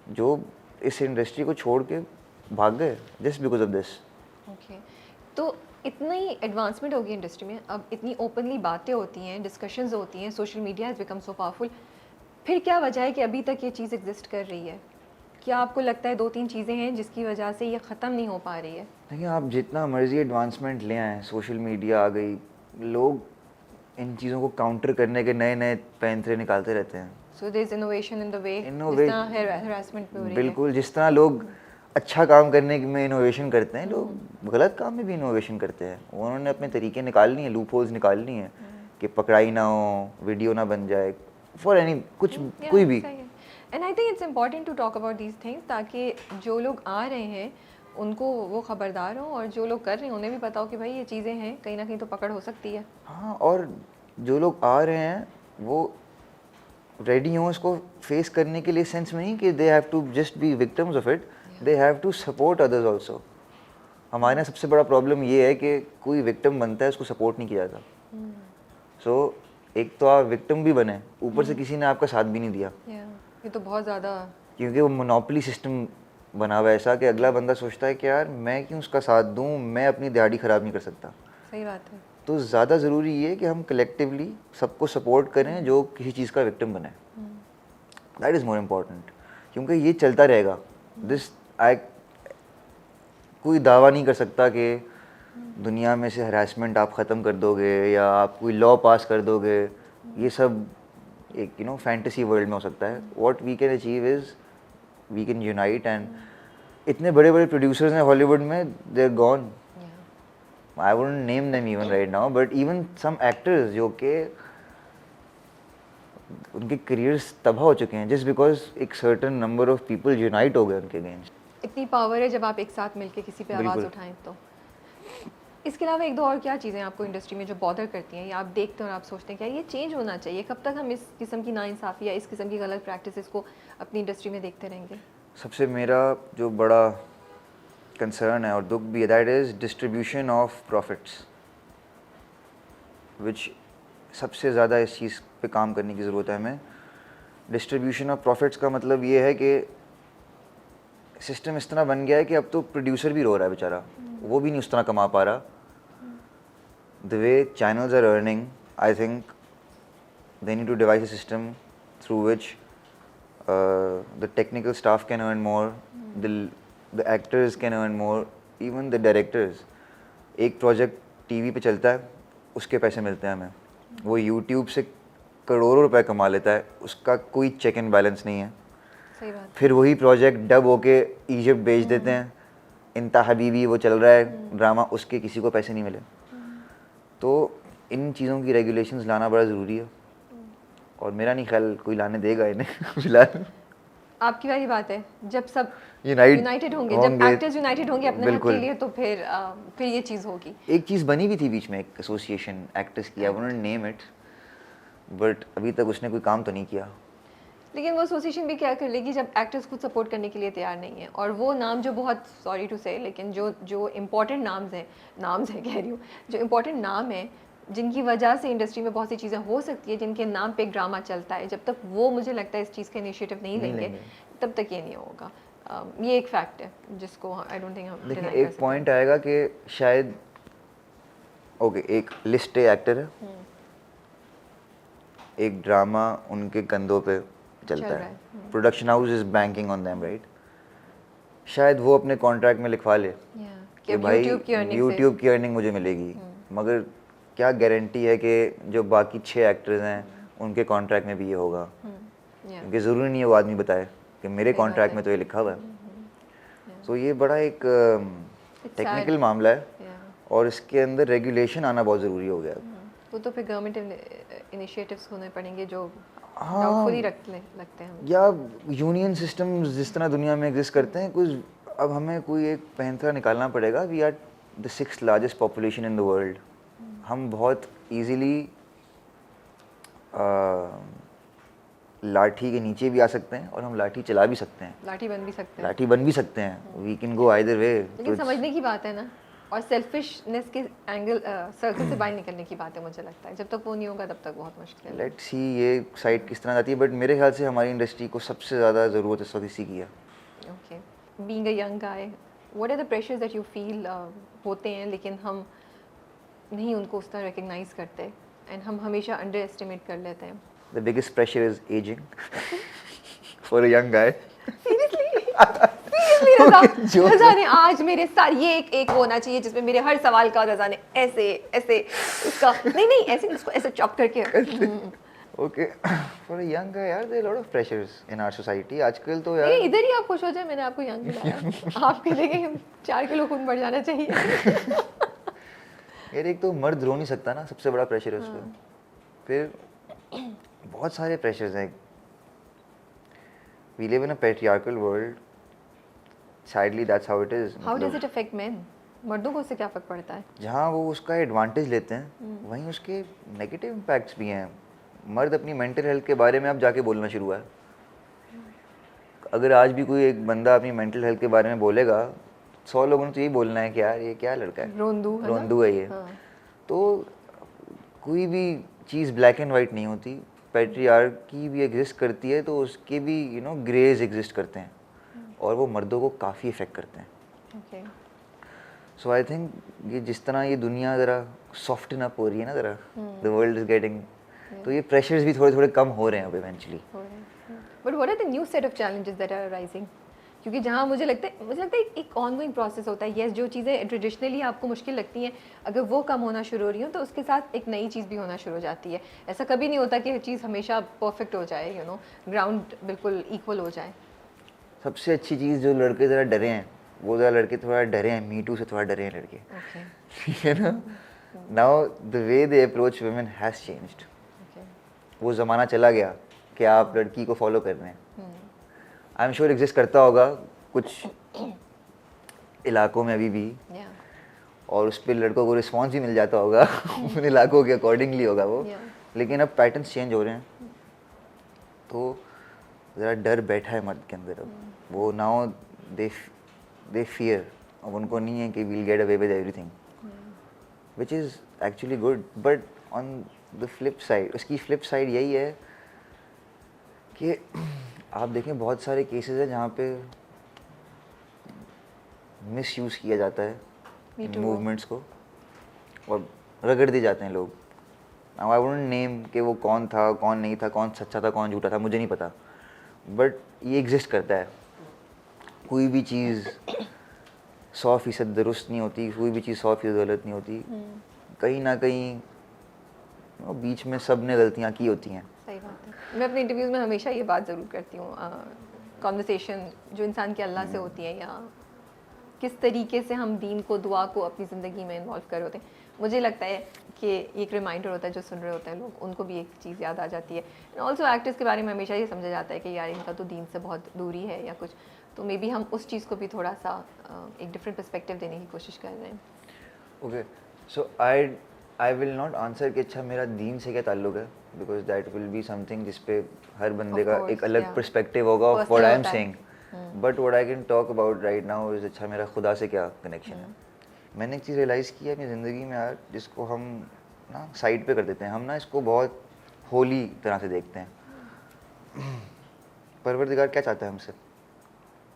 जो इस इंडस्ट्री को छोड़ के भाग गए just because of this. Okay. तो इतनी एडवांसमेंट होगी इंडस्ट्री में, अब इतनी ओपनली बातें होती हैं, डिस्कशंस होती हैं, social media has become so powerful. फिर क्या वजह है कि अभी तक ये चीज़ एग्जिस्ट कर रही है? क्या आपको लगता है 2-3 चीज़ें हैं जिसकी वजह से ये ख़त्म नहीं हो पा रही है? देखिए, आप जितना मर्जी एडवांसमेंट ले आएँ, सोशल मीडिया आ गई, लोग इन चीज़ों को काउंटर करने के नए नए पैंतरे निकालते रहते हैं. So there is innovation in the way harassment में हो रही है. बिल्कुल, जिस तरह लोग अच्छा काम करने में इनोवेशन करते हैं, लोग गलत काम में भी इनोवेशन करते हैं. उन्होंने अपने तरीके निकालनी है, लूप होल्स निकालनी है कि पकड़ाई ना हो, वीडियो ना बन जाए, फॉर एनी कुछ कोई भी. And I think it's important to talk about these things, ताकि जो लोग आ रहे हैं उनको वो खबरदार हो, और जो लोग कर रहे हैं उन्हें भी पता हो कि भाई ये चीज़ें हैं, कहीं ना कहीं तो पकड़ हो सकती है. हाँ, और जो लोग आ रहे हैं वो रेडी हों इसको फेस करने के लिए, सेंस में नहीं कि they have to just be victims of it, they have to support others also. हमारे यहाँ सबसे बड़ा प्रॉब्लम ये है कि कोई विक्टिम बनता है, उसको सपोर्ट नहीं किया जाता. सो एक तो आप विक्टिम भी बने, ऊपर से किसी ने आपका साथ भी नहीं दिया. ये तो बहुत ज़्यादा, क्योंकि वो मोनोपोली सिस्टम बना हुआ है ऐसा कि अगला बंदा सोचता है कि यार मैं क्यों उसका साथ दूँ, मैं अपनी दिहाड़ी ख़राब नहीं कर सकता. सही बात है. तो ज़्यादा ज़रूरी ये है कि हम कलेक्टिवली सबको सपोर्ट करें जो किसी चीज़ का विक्टिम बने. दैट इज़ मोर इम्पॉर्टेंट, क्योंकि ये चलता रहेगा. दिस कोई दावा नहीं कर सकता कि दुनिया में से हरासमेंट आप ख़त्म कर दोगे या आप कोई लॉ पास कर दोगे. ये सब एक फैंटेसी वर्ल्ड में हो सकता है. What we can achieve is we can unite. And इतने बड़े बड़े प्रोड्यूसर्स हैं हॉलीवुड में, they are gone. I wouldn't name them even right now, but even some actors जो के उनके करियर्स तबाह हो चुके हैं just because एक certain number of people unite हो गए उनके अगेंस्ट. इतनी पावर है जब आप एक साथ मिलके किसी पे आवाज़ उठाएं. तो इसके अलावा एक दो और क्या चीज़ें आपको इंडस्ट्री में जो बॉदर करती हैं, या आप देखते हैं और आप सोचते हैं क्या ये चेंज होना चाहिए? कब तक हम इस किस्म की नाइंसाफ़ी या इस किस्म की गलत प्रैक्टिसेस को अपनी इंडस्ट्री में देखते रहेंगे? सबसे मेरा जो बड़ा कंसर्न है और दुख भी है, that is distribution of profits, which सबसे ज़्यादा इस चीज़ पे काम करने की ज़रूरत है हमें. डिस्ट्रीब्यूशन ऑफ प्रॉफिट्स का मतलब ये है कि सिस्टम इस तरह बन गया है कि अब तो प्रोड्यूसर भी रो रहा है बेचारा, वो भी नहीं उस तरह कमा पा रहा. The way channels are earning, I think they need to devise a system through which the technical staff can earn more, the actors can earn more, even the directors. एक प्रोजेक्ट टीवी पे चलता है, उसके पैसे मिलते हैं हमें. वो यूट्यूब से करोड़ों रुपए कमा लेता है, उसका कोई चेक एंड बैलेंस नहीं है. सही बात. फिर वही प्रोजेक्ट डब होके इजिप्ट भेज देते हैं. इंता हबीबी वो चल रहा है ड्रामा, उसके किसी को पैसे नहीं मिले. तो इन चीज़ों की रेगुलेशंस लाना बड़ा ज़रूरी है, और मेरा नहीं ख्याल कोई लाने देगा इन्हें फिलहाल. आपकी वाली बात है, जब सब यूनाइटेड यूनाइटेड होंगे, जब एक्टर्स यूनाइटेड होंगे अपने हक बिल्कुल. के लिए, तो फिर ये चीज़ होगी. एक चीज़ बनी भी थी बीच में, एक एसोसिएशन एक्टर्स की, I won't name it, but अभी तक उसने कोई काम तो नहीं किया. लेकिन वो एसोसिएशन भी क्या कर लेगी जब एक्टर्स खुद सपोर्ट करने के लिए तैयार नहीं है. और वो नाम जो बहुत, सॉरी टू से, लेकिन जो इम्पोर्टेंट नाम्स हैं कह रही हूँ, जो इम्पोर्टेंट नाम है जिनकी वजह से इंडस्ट्री में बहुत सी चीज़ें हो सकती है, जिनके नाम पे एक ड्रामा चलता है, जब तक वो, मुझे लगता है, इस चीज़ का इनिशिएटिव नहीं लेंगे तब तक ये नहीं होगा. ये एक फैक्ट है जिसको आई डोंट थिंक हम लेकिन deny कर एक पॉइंट आएगा कि शायद ओके, एक लिस्ट ए एक्टर है, एक ड्रामा उनके कंधों पे चलता चल है, रहा है. Production house is banking on them, right. शायद वो अपने कॉन्ट्रैक्ट में लिखवा ले सकते कि कि भाई यूट्यूब यूट्यूब की अर्निंग मुझे मिलेगी, मगर क्या गारंटी है कि जो बाकी 6 एक्टर्स हैं उनके कॉन्ट्रैक्ट में भी ये होगा. क्योंकि ज़रूरी नहीं है वो आदमी बताए कि मेरे सही बात कॉन्ट्रैक्ट है. में तो ये लिखा हुआ है. तो ये बड़ा एक टेक्निकल sad. मामला है, Yeah. और इसके अंदर रेगुलेशन आना बहुत ज़रूरी हो गया. वो तो फिर गवर्नमेंट इनिशिएटिव्स होने पड़ेंगे जो हाँ. डाउटफुल ही लगते हैं हमें. या यूनियन सिस्टम जिस तरह दुनिया में एग्जिस्ट करते हैं, कुछ अब हमें कोई एक पैंतरा निकालना पड़ेगा. We are the 6th largest population in the world. हम बहुत इजीली लाठी के नीचे भी आ सकते हैं, और हम लाठी चला भी सकते हैं, लाठी बन भी सकते हैं. लाठी बन भी सकते हैं. We can go either way. लेकिन समझने की बात है ना, और सेल्फिशनेस के एंगल सर्कल से बाहर निकलने की बात है. मुझे लगता है जब तक वो नहीं होगा तब तक बहुत मुश्किल है. लेट्स सी ये साइड किस तरह जाती है, बट मेरे ख्याल से हमारी इंडस्ट्री को सबसे ज़्यादा ज़रूरत इस वक्त इसी की है. Okay, being a young guy, what are the pressures that you feel होते हैं, लेकिन हम नहीं उनको उस तरह रिकग्नाइज करते, एंड हम हमेशा अंडर एस्टिमेट कर लेते हैं. The biggest pressure is aging for a young guy. Seriously, रज़ा ने आज मेरे साथ ये एक होना चाहिए जिसमें मेरे हर सवाल का रज़ा ने ऐसे उसका नहीं ऐसे उसको ऐसे चॉप करके. Okay, for a young guy, यार, there are a lot of pressures in our society. आजकल तो यार. नहीं, इधर ही आप खुश हो जाए, मैंने आपको यंग बुलाया. आपके देखें 4 किलो खून बढ़ जाना चाहिए. यार, एक तो मर्द रो नहीं सकता ना, सबसे बड़ा प्रेशर है उस पर. फिर बहुत सारे प्रेशर्स हैं. We live in a patriarchal world. Sadly, that's how it is. How does it affect men? मर्दों को उससे क्या फर्क पड़ता है? जहाँ वो उसका एडवांटेज लेते हैं, वहीं उसके नेगेटिव इम्पैक्ट्स भी हैं. मर्द अपनी मेंटल हेल्थ के बारे में अब जाके बोलना शुरू हुआ है. अगर आज भी कोई एक बंदा अपनी मेंटल हेल्थ के बारे में बोलेगा, 100 लोगों ने तो यही बोलना है कि यार ये क्या लड़का है, रोंदू है ये. तो कोई भी चीज़ ब्लैक एंड वाइट नहीं होती. पैट्रियार्की भी एग्जिस्ट करती है, तो उसके भी ग्रेज एग्जिस्ट करते हैं, और वो मर्दों को काफ़ी इफ़ेक्ट करते हैं. Okay. सो आई थिंक ये जिस तरह ये दुनिया ज़रा सॉफ्टन अप हो रही है ना, ज़रा द वर्ल्ड इज़ गेटिंग, तो ये प्रेशर्स भी थोड़े थोड़े कम हो रहे हैं अब eventually. But what are the new set of challenges that are arising? क्योंकि जहाँ मुझे लगता है एक ऑनगोइंग प्रोसेस होता है. यस, जो चीज़ें ट्रेडिशनली आपको मुश्किल लगती हैं, अगर वो कम होना शुरू हो रही हो तो उसके साथ एक नई चीज़ भी होना शुरू हो जाती है. ऐसा कभी नहीं होता कि चीज़ हमेशा परफेक्ट हो जाए, ग्राउंड बिल्कुल इक्वल हो जाए. सबसे अच्छी चीज़, जो लड़के ज़रा डरे हैं, वो ज़रा लड़के थोड़ा डरे हैं, मी टू से थोड़ा डरे हैं लड़के. ठीक है ना. Now the way they approach women has changed. वो ज़माना चला गया कि आप लड़की को फॉलो कर रहे हैं. आई एम श्योर एग्जिस्ट करता होगा कुछ इलाकों में अभी भी, और उस पर लड़कों को रिस्पॉन्स भी मिल जाता होगा उन इलाकों के अकॉर्डिंगली होगा वो. लेकिन अब पैटर्न्स चेंज हो रहे हैं, तो ज़रा डर बैठा है मर्द के अंदर. अब वो नाउ दे फियर. अब उनको नहीं है कि we'll get away with everything, which is actually good. But on the flip side, उसकी फ्लिप साइड यही है कि आप देखें बहुत सारे केसेस हैं जहाँ पे मिस यूज़ किया जाता है Me इन too. मूवमेंट्स को और रगड़ दिए जाते हैं लोग. नाउ आई वोंट नेम कि वो कौन था कौन नहीं था, कौन सच्चा था कौन झूठा था, मुझे नहीं पता, बट ये एग्जिस्ट करता है. कोई भी चीज़ 100% दुरुस्त नहीं होती, कोई भी चीज़ 100% गलत नहीं होती. कहीं ना कहीं बीच में सब ने गलतियाँ की होती हैं. सही बात है. मैं अपने इंटरव्यूज़ में हमेशा ये बात ज़रूर करती हूँ, कॉन्वर्सेशन जो इंसान के अल्लाह से होती है या किस तरीके से हम दीन को, दुआ को अपनी ज़िंदगी में इन्वॉल्व कर होते हैं. मुझे लगता है कि एक रिमाइंडर होता है जो सुन रहे होते हैं लोग, उनको भी एक चीज़ याद आ जाती है. एंड ऑल्सो एक्टर्स के बारे में हमेशा ये समझा जाता है कि यार इनका तो दीन से बहुत दूरी है या कुछ, तो मे बी हम उस चीज़ को भी थोड़ा सा एक डिफरेंट पर्सपेक्टिव देने की कोशिश कर रहे हैं. Okay, so I will not answer कि अच्छा मेरा दीन से क्या ताल्लुक है, because that will be something जिस पे हर बंदे Of का course, एक अलग yeah. पर्सपेक्टिव होगा of Personal what I M होता है. Saying. But what I can talk about right now is अच्छा मेरा खुदा से क्या कनेक्शन है. मैंने एक चीज़ रियलाइज़ की है अपनी ज़िंदगी में यार, जिसको हम ना साइड पे कर देते हैं, हम ना इसको बहुत होली तरह से देखते हैं. परवरदिगार क्या चाहता है हमसे?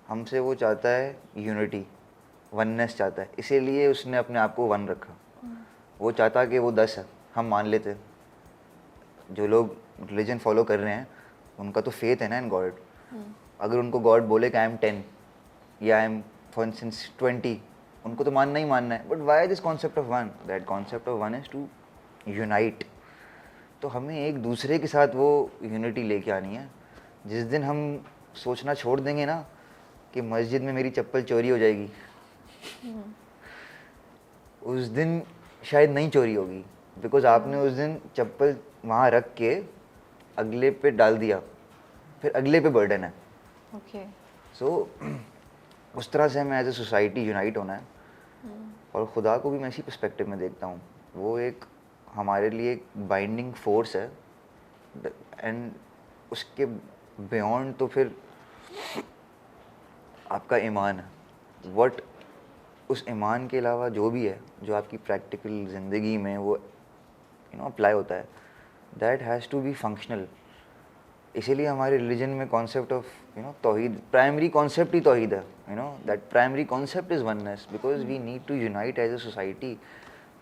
हमसे वो चाहता है यूनिटी, वननेस चाहता है, इसीलिए उसने अपने आप को वन रखा. वो चाहता कि वो 10 है, हम मान लेते. जो लोग रिलीजन फॉलो कर रहे हैं उनका तो फेथ है ना इन गॉड. अगर उनको गॉड बोले कि आई एम 10 या आई एम फॉर इंस्टेंस 20, उनको तो मानना ही मानना है. But why this concept of one? That concept of one is to unite. तो हमें एक दूसरे के साथ वो यूनिटी लेके आनी है. जिस दिन हम सोचना छोड़ देंगे ना कि मस्जिद में मेरी चप्पल चोरी हो जाएगी, उस दिन शायद नहीं चोरी होगी, बिकॉज आपने उस दिन चप्पल वहाँ रख के अगले पे डाल दिया, फिर अगले पे बर्डन है. ओके. सो उस तरह से हमें एज ए सोसाइटी यूनाइट होना है. और खुदा को भी मैं इसी पर्सपेक्टिव में देखता हूँ. वो एक हमारे लिए एक बाइंडिंग फोर्स है, एंड उसके बियॉन्ड तो फिर आपका ईमान है. वट उस ईमान के अलावा जो भी है, जो आपकी प्रैक्टिकल ज़िंदगी में वो अप्लाई होता है, that has to be functional. इसीलिए हमारे रिलीजन में कॉन्सेप्ट ऑफ तौहीद, प्राइमरी कॉन्सेप्ट ही तौहीद है. That primary concept is oneness, because we need to unite as a society.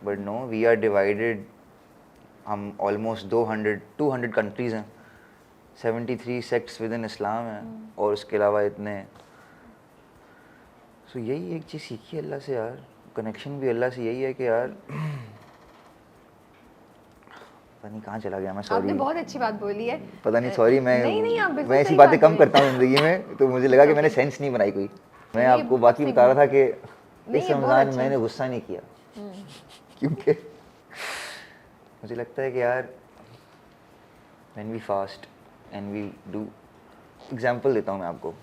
But no, we are divided. हम ऑलमोस्ट 200 कंट्रीज़ हैं, 73 सेक्ट्स विद इन इस्लाम है, और उसके अलावा इतने. सो यही एक चीज़ सीखी अल्लाह से यार, कनेक्शन भी अल्लाह से यही है कि यार पता नहीं कहाँ चला गया मैं, सॉरी. आपने बहुत अच्छी बात बोली है. पता नहीं, सॉरी. नहीं, आप बिल्कुल मैं ऐसी सही बातें बात कम बोली. करता हूँ ज़िंदगी में, तो मुझे लगा कि मैंने सेंस नहीं बनाई कोई. मैं नहीं, ये आपको बहुत बाकी सही बता रहा था कि नहीं, इस ये बहुत रमज़ान अच्छा मैंने है. गुस्सा नहीं किया, क्योंकि मुझे लगता है कि यार when we fast and we do, example देता हूँ मैं आपको.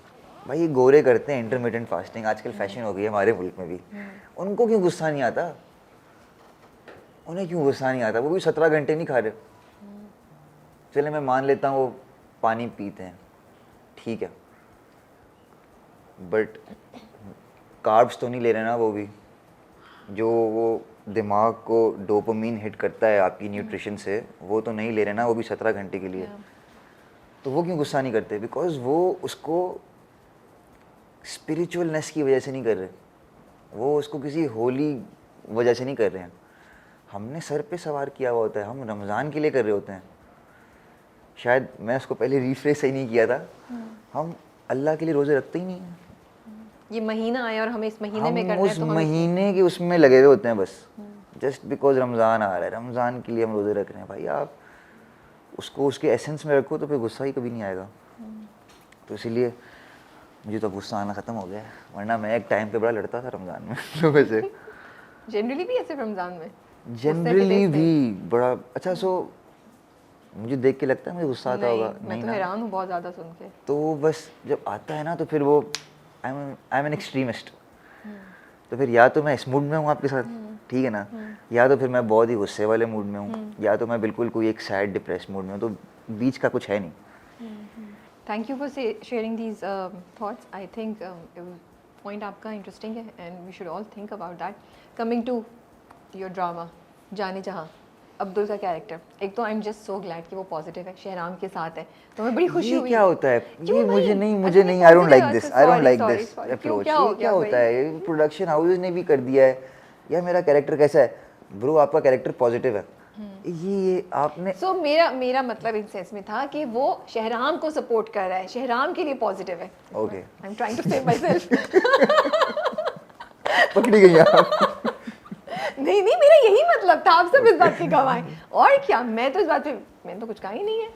भाई ये गोरे करते हैं इंटरमिटेंट फास्टिंग, आजकल फैशन हो गई है हमारे मुल्क में भी. उनको क्यों गुस्सा नहीं आता? उन्हें क्यों गुस्सा नहीं आता? वो भी 17 घंटे नहीं खा रहे. चले मैं मान लेता हूँ वो पानी पीते हैं, ठीक है, बट कार्ब्स तो नहीं ले रहे ना वो भी. जो वो दिमाग को डोपामीन हिट करता है आपकी न्यूट्रिशन से, वो तो नहीं ले रहे ना वो भी 17 घंटे के लिए. तो वो क्यों गुस्सा नहीं करते? बिकॉज वो उसको स्पिरिचुअलनेस की वजह से नहीं कर रहे, वो उसको किसी होली वजह से नहीं कर रहे हैं. हमने सर पे सवार किया हुआ होता है, हम रमज़ान के लिए कर रहे होते हैं. शायद मैं उसको पहले रिफ्रेश सही नहीं किया था. हम अल्लाह के लिए रोज़े रखते ही नहीं हैं. ये महीना आया और हमें इस महीने में हम करना है, उस तो हम महीने के उसमें लगे हुए होते हैं बस, जस्ट बिकॉज रमज़ान आ रहा है, रमज़ान के लिए हम रोज़े रख रहे हैं. भाई आप उसको उसके एसेंस में रखो तो फिर गुस्सा ही कभी नहीं आएगा. तो इसीलिए मुझे तो गुस्सा आना ख़त्म हो गया है, वरना मैं एक टाइम पे बड़ा लड़ता था रमज़ान में लोगों से. जनरली भी ऐसे रमज़ान में जनरली भी बड़ा अच्छा. सो मुझे देख के लगता है मुझे गुस्सा आता होगा, मैं नहीं तो ना. हैरान हूँ बहुत ज़्यादा सुन के. तो बस जब आता है ना तो फिर वो आई एम एन एक्सट्रीमिस्ट. तो फिर या तो मैं इस मूड में हूँ आपके साथ, ठीक है ना, या तो फिर मैं बहुत ही गुस्से वाले मूड में हूँ, या तो मैं बिल्कुल कोई एक सैड डिप्रेस मूड में हूँ. तो बीच का कुछ है नहीं. Thank you for sharing these thoughts. I think point आपका इंटरेस्टिंग है and we should all think about that. Coming to your drama Jaane Jahan, Abdul का कैरेक्टर, एक तो I am just so glad कि वो पॉजिटिव है, शहराम के साथ है, तो मैं बड़ी खुशी ये हुई। क्या होता है, क्यों ये भाई? मुझे नहीं, I don't like this, I don't like sorry this sorry, approach. क्या हो ये क्या गया होता भाई? है, प्रोडक्शन हाउसेस ने भी कर दिया है, या मेरा कैरेक्टर कैसा है ब्रो, आपका कैरेक्टर पॉजिटिव है, ये आपने सो मेरा मतलब इन सेंस में था कि वो शहराम को सपोर्ट कर रहा है, शहराम के लिए पॉजिटिव है। Okay I am trying to save myself. पकड़ी गई आप। नहीं नहीं, मेरा यही मतलब था, आप सब इस बात के गवाह हैं। और क्या, मैं तो इस बात पे, मैंने तो कुछ कहा ही नहीं है,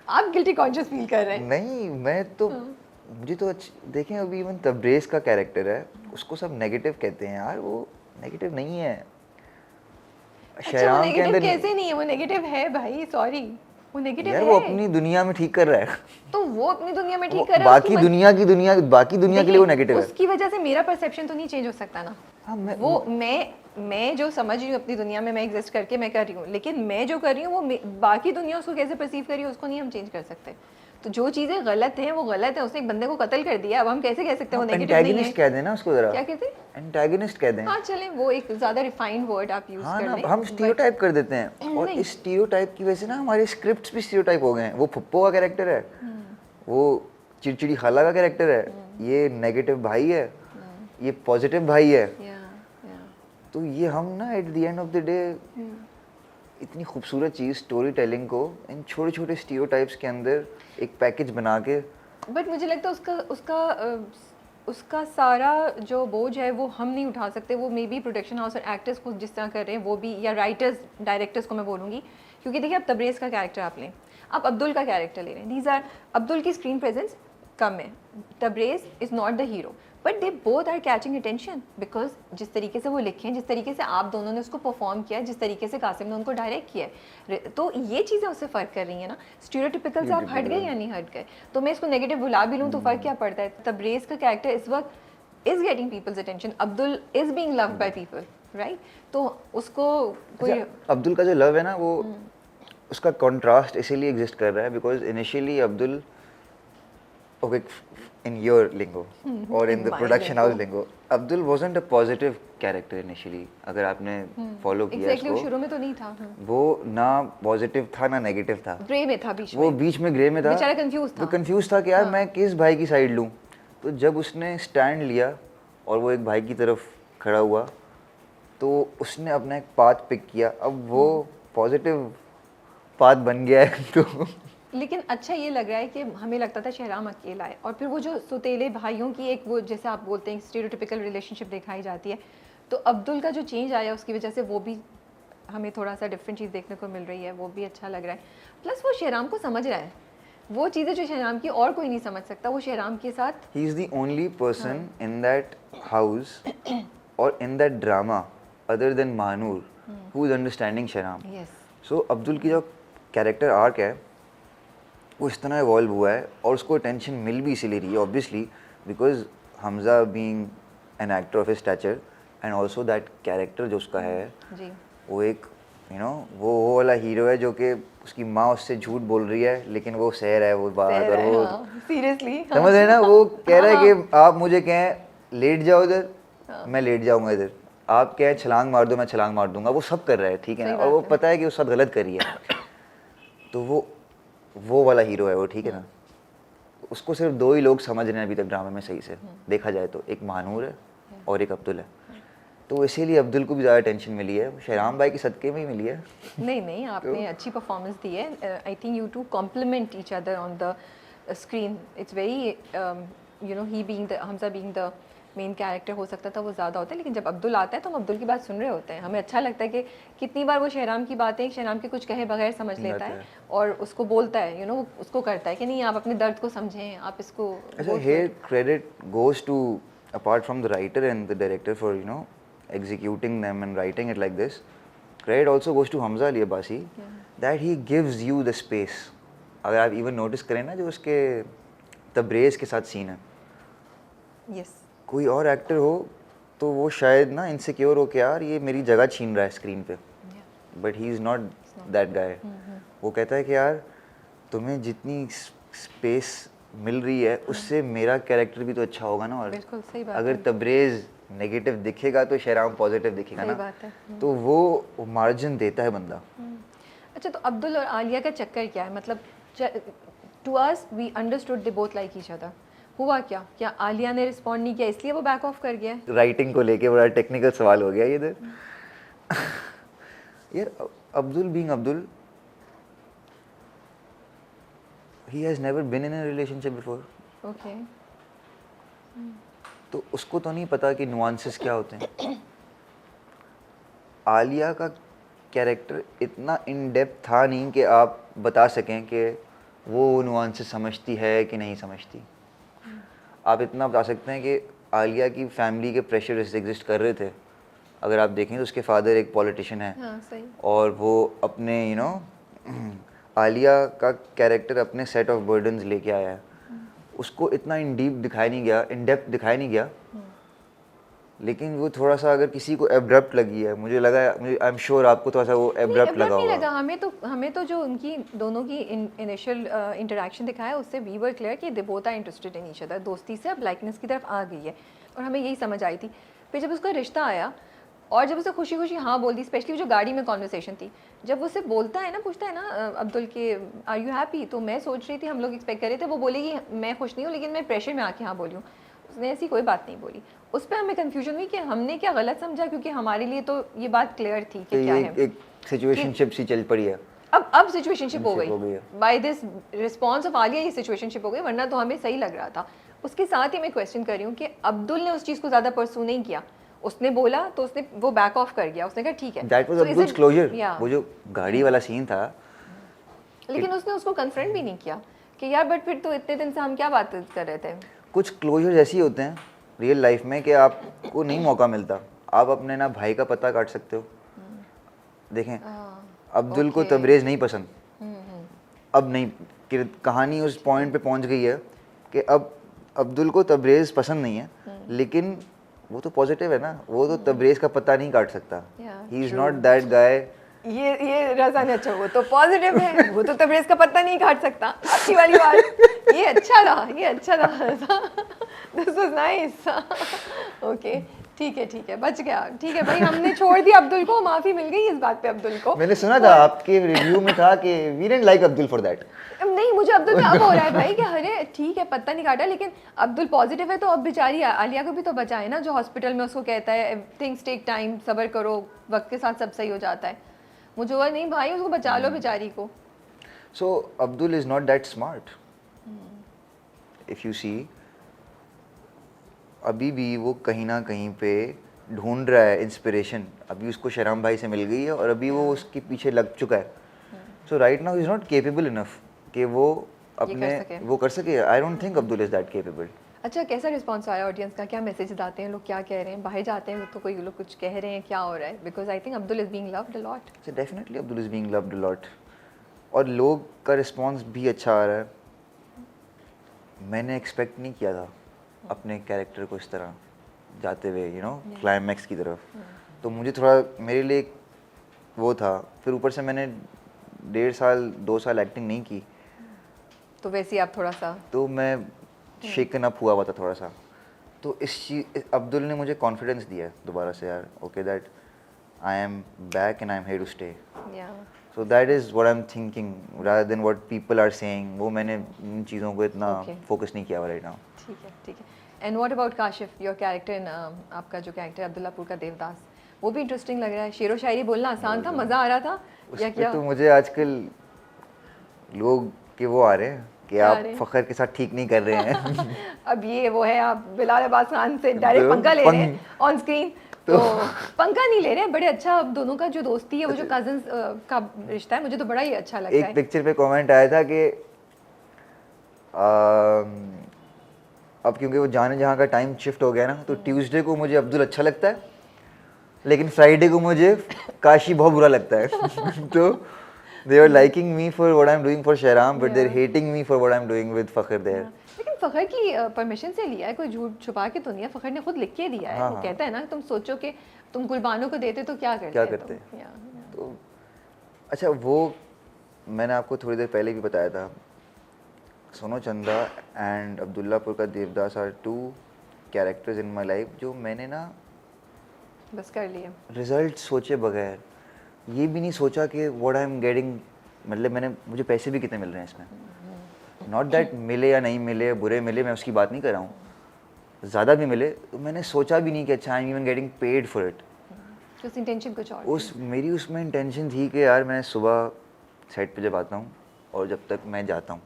आप गिल्टी कॉन्शियस फील कर रहे हैं। नहीं मैं तो मुझे तो देखें, अभी इवन तब्रेज का कैरेक्टर है, उसको सब नेगेटिव कहते हैं यार, वो नेगेटिव नहीं है। अच्छा, वो शहराम के नेगेटिव अंदर कैसे नहीं है? वो नेगेटिव है भाई, सॉरी, वो नेगेटिव यार, है। वो अपनी दुनिया में ठीक कर रहा है, तो वो अपनी दुनिया में वो ठीक कर रहा है, बाकी दुनिया के लिए वो नेगेटिव है। उसकी वजह से मेरा परसेप्शन तो नहीं चेंज हो सकता ना। हाँ, वो मैं जो समझ रही हूँ अपनी दुनिया में, मैं एग्जिस्ट करके मैं कर रही हूँ, लेकिन मैं जो कर रही हूँ वो बाकी दुनिया उसको कैसे परसीव कर रही है उसको नहीं हम चेंज कर सकते। तो जो चीज़ें गलत हैं वो गलत है, उसने एक बंदे को कत्ल कर दिया, अब हम कैसे कह सकते हैं वो नेगेटिव नहीं है? एंटागनिस्ट कह देना उसको जरा, क्या कहते हैं? एंटागनिस्ट कह दें। हाँ चलें, वो एक ज़्यादा रिफाइंड वर्ड आप यूज़ हाँ कर ना, लें। हम स्टीरियोटाइप कर देते हैं, और नहीं। इस स्टीरियोटाइप की वजह से ना हमारे स्क्रिप्ट्स भी स्टीरियोटाइप हो गए हैं। वो फुप्पो का कैरेक्टर है, वो चिड़चिड़ी खाला का कैरेक्टर है, ये नेगेटिव भाई है, ये पॉजिटिव भाई है। तो ये हम ना eight the end of the day इतनी खूबसूरत चीज़ स्टोरी टेलिंग को इन छोटे छोटे स्टीरियोटाइप्स के अंदर एक पैकेज बना के, बट मुझे लगता है उसका सारा जो बोझ है वो हम नहीं उठा सकते। वो मे बी प्रोडक्शन हाउस और एक्टर्स को जिस तरह कर रहे हैं वो भी, या राइटर्स डायरेक्टर्स को मैं बोलूँगी, क्योंकि देखिए अब तब्रेज़ का कैरेक्टर आप लें, आप अब्दुल का कैरेक्टर ले रहे हैं, दीज आर, अब्दुल की स्क्रीन प्रेजेंस कम है, Tabrez is not the hero, but they both are catching attention because जिस तरीके से वो लिखे हैं, जिस तरीके से आप दोनों ने उसको परफॉर्म किया है, जिस तरीके से कासिम ने उनको डायरेक्ट किया है, तो ये चीज़ें उससे फ़र्क कर रही है ना। स्टीरियोटिपिकल से आप हट गए या नहीं हट गए, तो मैं इसको नेगेटिव बुला भी लूँ तो फ़र्क क्या पड़ता है? तब्रेज़ का कैरेक्टर इस वक्त is getting people's attention, Abdul is being loved by people, right? तो उसको कोई अब्दुल का जो लव है ना, वो उसका कॉन्ट्रास्ट इसीलिए एग्जिस्ट कर रहा है because initially Abdul, okay, in your lingo or in the my production house lingo. lingo, Abdul wasn't a positive character initially. अगर आपने फॉलो किया एग्जैक्टली, वो इसको, शुरू में तो नहीं था, वो ना पॉजिटिव था ना नेगेटिव था, ग्रे में था, बीच वो में बीच में ग्रे में था, बेचारा कंफ्यूज था। वो कंफ्यूज था कि यार मैं किस भाई की साइड लूँ। तो जब उसने स्टैंड लिया और वो एक भाई की तरफ खड़ा हुआ, तो उसने अपना एक पाथ पिक किया, अब वो पॉजिटिव पाथ बन गया है। तो लेकिन अच्छा ये लग रहा है कि हमें लगता था शहराम अकेला है, और फिर वो जो सुतेले भाइयों की एक, वो जैसे आप बोलते हैं स्टीरियोटिपिकल रिलेशनशिप दिखाई जाती है, तो अब्दुल का जो चेंज आया उसकी वजह से वो भी हमें थोड़ा सा डिफरेंट चीज़ देखने को मिल रही है, वो भी अच्छा लग रहा है। प्लस वो शहराम को समझ रहा है, वो चीज़ें जो शहराम की और कोई नहीं समझ सकता, वो शहराम के साथ, he is the only person in that house or in that drama other than Manur who is understanding Shahram. Yes, So Abdul की जो कैरेक्टर आर्क है वो इस तरह इवॉल्व हुआ है, और उसको अटेंशन मिल भी इसीलिए रही है obviously because Hamza being an actor of his stature, and also that character जो उसका है जी, वो एक वो वाला हीरो है जो कि उसकी माँ उससे झूठ बोल रही है लेकिन वो सह रहा है वो बात, और वो सीरियसली समझ रहे हैं ना, वो कह रहा है कि आप मुझे कहें लेट जाओ इधर, मैं लेट जाऊंगा इधर, आप कहें छलांग मार दो, मैं छलांग मार दूंगा, वो सब कर रहा है, ठीक है सही ना, और वो बात है। पता है कि वो सब गलत करी है। तो वो वाला हीरो है वो, ठीक है ना। उसको सिर्फ दो ही लोग समझ रहे हैं अभी तक ड्रामा में सही से देखा जाए तो, एक मानूर है और एक अब्दुल है। तो इसीलिए अब्दुल को भी ज़्यादा टेंशन मिली है, शहराम भाई के सदक़े में ही मिली है। नहीं आपने अच्छी परफॉर्मेंस दी है, I think you two complement each other on the screen, it's very you know, he being the, Hamza being the main character हो सकता था वो ज़्यादा होता है, लेकिन जब अब्दुल आता है तो हम अब्दुल की बात सुन रहे होते हैं, हमें अच्छा लगता है कि कितनी बार वो शहराम की बातें, शहराम के कुछ कहे बगैर समझ लेता है और उसको बोलता है, यू नो, उसको करता है कि नहीं आप अपने दर्द को समझें, आप इसको। अच्छा, here credit goes to, apart from the writer and the director for executing them and writing it like this, credit also goes to Hamza Ali Abbasi, that he gives you the space. अगर आप even notice करें ना, जो उसके तब्रेज़ के साथ scene है, yes, कोई और एक्टर हो तो वो शायद ना इनसिक्योर हो कि यार ये मेरी जगह छीन रहा है स्क्रीन पे, but he is not that guy. वो कहता है कि यार तुम्हें जितनी स्पेस मिल रही है उससे मेरा कैरेक्टर भी तो अच्छा होगा ना, और बिल्कुल सही बात अगर तब्रेज़ नेगेटिव दिखेगा तो शहराम पॉजिटिव दिखेगा सही ना, बात है। तो वो मार्जिन देता है बंदा। अच्छा, तो अब्दुल और आलिया का चक्कर क्या है? मतलब to us we understood they both like each other. हुआ क्या? क्या आलिया ने रिस्पॉन्ड नहीं किया इसलिए वो बैक ऑफ कर गया है? राइटिंग को लेके बड़ा टेक्निकल सवाल हो गया ये इधर। यार Abdul being Abdul, he has never been in a relationship before. Okay. तो उसको तो नहीं पता कि नुआंसेस क्या होते हैं। आलिया का कैरेक्टर इतना इन डेप्थ था नहीं कि आप बता सकें कि वो नुआंसेस समझती है कि नहीं समझती। आप इतना बता सकते हैं कि आलिया की फैमिली के प्रेशर एग्जिस्ट कर रहे थे। अगर आप देखें तो उसके फादर एक पॉलिटिशियन है, हाँ सही। और वो अपने आलिया का कैरेक्टर अपने सेट ऑफ बर्डन्स लेके आया है। उसको इतना इन डीप दिखाया नहीं गया, इन डेप्थ दिखाया नहीं गया, लेकिन वो थोड़ा सा अगर किसी को एब्रप्ट लगी है, मुझे लगा, मुझे आई एम श्योर आपको थोड़ा सा वो नहीं, एब्रप्ट abrupt लगा नहीं होगा। लगा हमें तो जो उनकी दोनों की इनिशियल इंटरेक्शन दिखाया उससे वी वर क्लियर कि they both are interested in each other. दोस्ती से अब लाइकनेस की तरफ आ गई है और हमें यही समझ आई थी। फिर जब उसका रिश्ता आया और जब उसे खुशी खुशी हाँ बोल दी, स्पेशली जो गाड़ी में कॉन्वर्सेशन थी, जब उसे बोलता है ना, पूछता है ना अब्दुल के आर यू हैप्पी, तो मैं सोच रही थी, हम लोग एक्सपेक्ट कर रहे थे वो बोलेगी मैं खुश नहीं हूँ लेकिन मैं प्रेशर में आके हाँ बोली हूँ। उसने ऐसी कोई बात नहीं बोली। उस पर हमें कन्फ्यूजन हुई कि हमने क्या गलत समझा, क्योंकि हमारे लिए तो ये बात क्लियर थी कि क्या है। एक सिचुएशनशिप सी चल पड़ी है। अब सिचुएशनशिप हो हो गई गई है। By this response of Alia, ये सिचुएशनशिप हो गई, वरना तो हमें सही लग रहा था। उसके साथ ही मैं क्वेश्चन कर रही हूँ कि अब्दुल ने उस चीज़ को ज़्यादा परसू नहीं किया। उसने बोला तो उसने वो बैक ऑफ कर गया, उसने कहा ठीक है। That was So is Abdul's it- closure. yeah. वो जो गाड़ी वाला सीन था, लेकिन उसने उसको कन्फ्रंट भी नहीं किया कि यार बट फिर तो इतने दिन से हम क्या बात कर रहे थे। कुछ क्लोजर ऐसे ही होते हैं रियल लाइफ में कि आपको नहीं मौका मिलता। आप अपने ना भाई का पता काट सकते हो। देखें, अब्दुल को okay. तबरेज़ नहीं पसंद। अब नहीं, कि कहानी उस पॉइंट पे पहुंच गई है कि अब अब्दुल को तबरेज़ पसंद नहीं है, लेकिन वो तो पॉजिटिव है ना, वो तो तबरेज़ का पता नहीं काट सकता। Yeah, he is true. Not that guy. ये रज़ा ने, अच्छा वो तो पॉजिटिव है, वो तो तबरेज़ का पत्ता नहीं काट सकता। अच्छी वाली बात, ये अच्छा रहा, ये अच्छा रहा। This was nice. ओके, ठीक है, बच गया। ठीक है भाई, हमने छोड़ दिया अब्दुल को, माफ़ी मिल गई इस बात पे अब्दुल को। मैंने सुना था आपके रिव्यू में था कि we didn't like Abdul for that. नहीं, मुझे अब्दुल पे अब हो रहा है भाई कि अरे ठीक है पत्ता नहीं काटा, लेकिन अब्दुल पॉजिटिव है तो अब बेचारी आलिया को भी तो बचाए ना, जो हॉस्पिटल में उसको कहता है थिंग्स टेक टाइम, सब्र करो, वक्त के साथ सब सही हो जाता है। मुझे हुआ नहीं भाई, उसको बचा लो बेचारी को। So Abdul is not that smart. If you see, अभी भी वो कहीं ना कहीं पे ढूंढ रहा है इंस्पिरेशन। अभी उसको शहराम भाई से मिल गई है और अभी वो उसके पीछे लग चुका है। So right now is not capable enough कि वो अपने वो कर सके। I don't think Abdul is that capable. अच्छा, कैसा रिस्पॉन्स आया ऑडियंस का? क्या मैसेजेस आते हैं, लोग क्या कह रहे हैं? बाहर जाते हैं तो कोई लोग कुछ कह रहे हैं, क्या हो रहा है? Because I think Abdul is being loved a lot. So definitely Abdul is being loved a lot, और लोग का रिस्पॉन्स भी अच्छा आ रहा है। मैंने एक्सपेक्ट नहीं किया था अपने कैरेक्टर को इस तरह जाते हुए, क्लाइमैक्स की तरफ। तो मुझे थोड़ा, मेरे लिए वो था। फिर ऊपर से मैंने 1.5 साल 2 साल एक्टिंग नहीं की, तो वैसे ही आप थोड़ा सा, तो मैं शेकन अप हुआ था थोड़ा सा। तो इस चीज़, अब्दुल ने मुझे कॉन्फिडेंस दिया दोबारा से, यार okay that I am back and I am here to stay. Yeah so that is what I am thinking rather than what people are saying. वो मैंने इन चीज़ों को इतना फोकस नहीं किया हुआ राइट नाउ। ठीक है। And what about Kashif, your character in, आपका जो कैरेक्टर अब्दुल्लापुर का देवदास, वो भी इंटरेस्टिंग लग रहा है। शेरो शायरी बोलना आसान था, मज़ा आ रहा था या क्या? तो मुझे आजकल लोग के वो आ रहे हैं कि क्या आ आप रहे हैं? फ़खर के साथ ठीक नहीं कर रहे हैं। अब ये वो है, आप बिलाल अब्बास खान से डायरेक्ट पंगा ले रहे हैं ऑन स्क्रीन। तो पंगा नहीं ले रहे हैं, बड़े अच्छा अब दोनों का जो दोस्ती है, वो जो कजन्स का रिश्ता है, मुझे तो बड़ा ही अच्छा लगता है। एक पिक्चर पे कमेंट आया था कि अब क्योंकि वो जाने जहाँ का टाइम शिफ्ट हो गया ना, तो ट्यूसडे को मुझे अब्दुल अच्छा लगता है, लेकिन फ्राइडे को मुझे काशी बहुत बुरा लगता है। तो they are liking me for what I'm doing for Shahram, but they're hating me for what I'm doing with Fakhar there. लेकिन फ़खर की परमिशन से लिया है, कोई झूठ छुपा के तो नहीं है। फ़खर ने खुद लिख के दिया है। हाँ, वो हाँ। कहता है ना, तुम सोचो कि तुम गुलबानों को देते तो क्या करते क्या तुम? करते? या। तो अच्छा, वो मैंने आपको थोड़ी देर पहले भी बताया था, सोनो चंदा एंड अब्दुल्लापुर का Devdas are 2 characters in my life जो मैंने ना बस कर लिए। रिजल्ट सोचे बगैर, ये भी नहीं सोचा कि व्हाट आई एम गेटिंग, मतलब मुझे पैसे भी कितने मिल रहे हैं इसमें। नॉट दैट मिले या नहीं मिले, बुरे मिले, मैं उसकी बात नहीं कर रहा हूँ, ज़्यादा भी मिले तो मैंने सोचा भी नहीं कि अच्छा I am even getting paid for it. उस इंटेंशन कुछ और मेरी उसमें इंटेंशन थी कि यार मैं सुबह सेट पे जब आता हूँ और जब तक मैं जाता हूँ,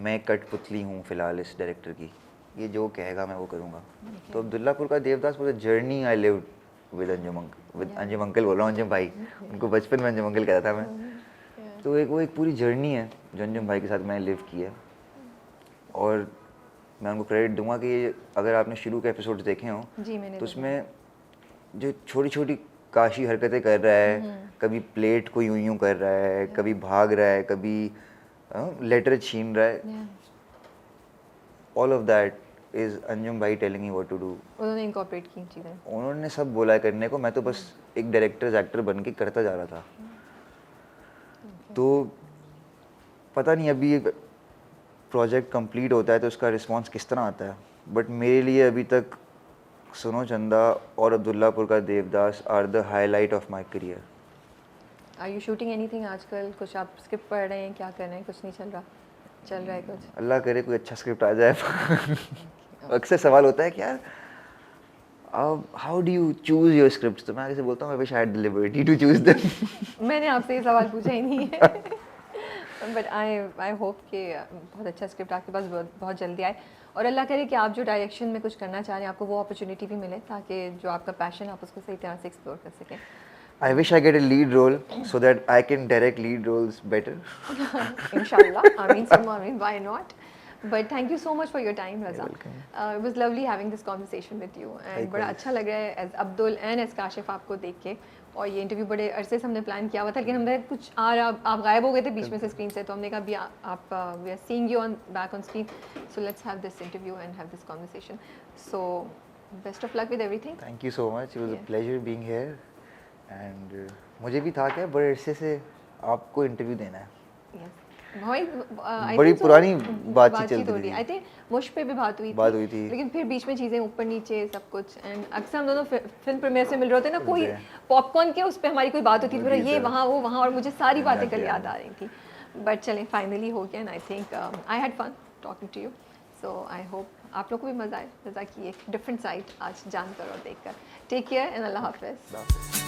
मैं कठपुतली हूँ फ़िलहाल इस डायरेक्टर की, ये जो कहेगा मैं वो करूँगा। तो अब्दुल्लापुर का Devdas was a journey I lived with Anjum uncle बोल रहा हूँ, अंजुम भाई, उनको बचपन में अंजुम अंकल कहता था मैं। तो वो एक पूरी जर्नी है जो अंजुम भाई के साथ मैंने लिव की है, और मैं उनको क्रेडिट दूंगा कि अगर आपने शुरू के एपिसोड्स देखे हों जी, मैंने तो उसमें जो छोटी छोटी काशी हरकतें कर रहा है, कभी प्लेट को यूं यूं कर रहा है, कभी भाग रहा है, कभी लेटर छीन रहा है, all of that is Anjum bhai telling me what to do. उन्होंने इनकॉर्पोरेट की चीज़ें। उन्होंने सब बोला है करने को, मैं तो बस एक डायरेक्टर एक्टर बन के करता जा रहा था। तो पता नहीं अभी एक प्रोजेक्ट कंप्लीट होता है तो उसका रिस्पांस किस तरह आता है, बट मेरे लिए अभी तक सुनो चंदा और अब्दुल्लापुर का Devdas are the highlight of my career. Are you shooting anything आजकल? कुछ आप स्क्रिप्ट पढ़ रहे हैं, क्या कर रहे हैं? कुछ नहीं चल रहा है कुछ? अल्लाह करे कोई अच्छा स्क्रिप्ट आ जाए। अक्सर सवाल होता है कि यार how do you choose your scripts, तो मैं आगे से बोलता हूँ I wish I had the liberty to choose them. मैंने आपसे ये सवाल पूछा ही नहीं है। बट आई होप कि बहुत अच्छा स्क्रिप्ट आपके पास बहुत जल्दी आए, और अल्लाह करे कि आप जो डायरेक्शन में कुछ करना चाह रहे हैं आपको वो अपॉर्चुनिटी भी मिले, ताकि जो आपका पैशन है आप उसको सही तरह से एक्सप्लोर कर सकें। I wish I get a lead role so that I can direct lead roles better. Inshallah, Ameen summa Ameen, why not? But thank you so much for your time, Raza. welcome. It was lovely having this conversation with you, and बड़ा अच्छा लग रहा है as Abdul and as Kashif आपको देख के, और ये इंटरव्यू बड़े अरसे से हमने प्लान किया हुआ था, लेकिन हमने कुछ आप गायब हो गए थे बीच में से स्क्रीन से, तो हमने कहा अभी आप we are seeing you on back on screen, so let's have this interview and have this conversation. So best of luck with everything. Thank you so much. It was a pleasure being here. And मुझे भी था क्या बड़े अरसे से आपको interview देना है। बड़ी पुरानी बातचीत चलती थी। आई थिंक मुझ पे भी बात हुई थी, लेकिन फिर बीच में चीज़ें ऊपर नीचे सब कुछ, एंड अक्सर हम दोनों फिल्म प्रीमियर से मिल रहे होते ना, कोई पॉपकॉर्न के उस पर हमारी कोई बात होती थी, ये वहाँ वो वहाँ, और मुझे सारी बातें कल याद आ रही थी। बट चलें, फाइनली हो गया, and I think I had fun talking to you, so I hope आप लोग को भी मज़ा आए रज़ा की एक डिफरेंट साइड आज जानकर और देखकर। टेक केयर एंड अल्लाह हाफ़िज़।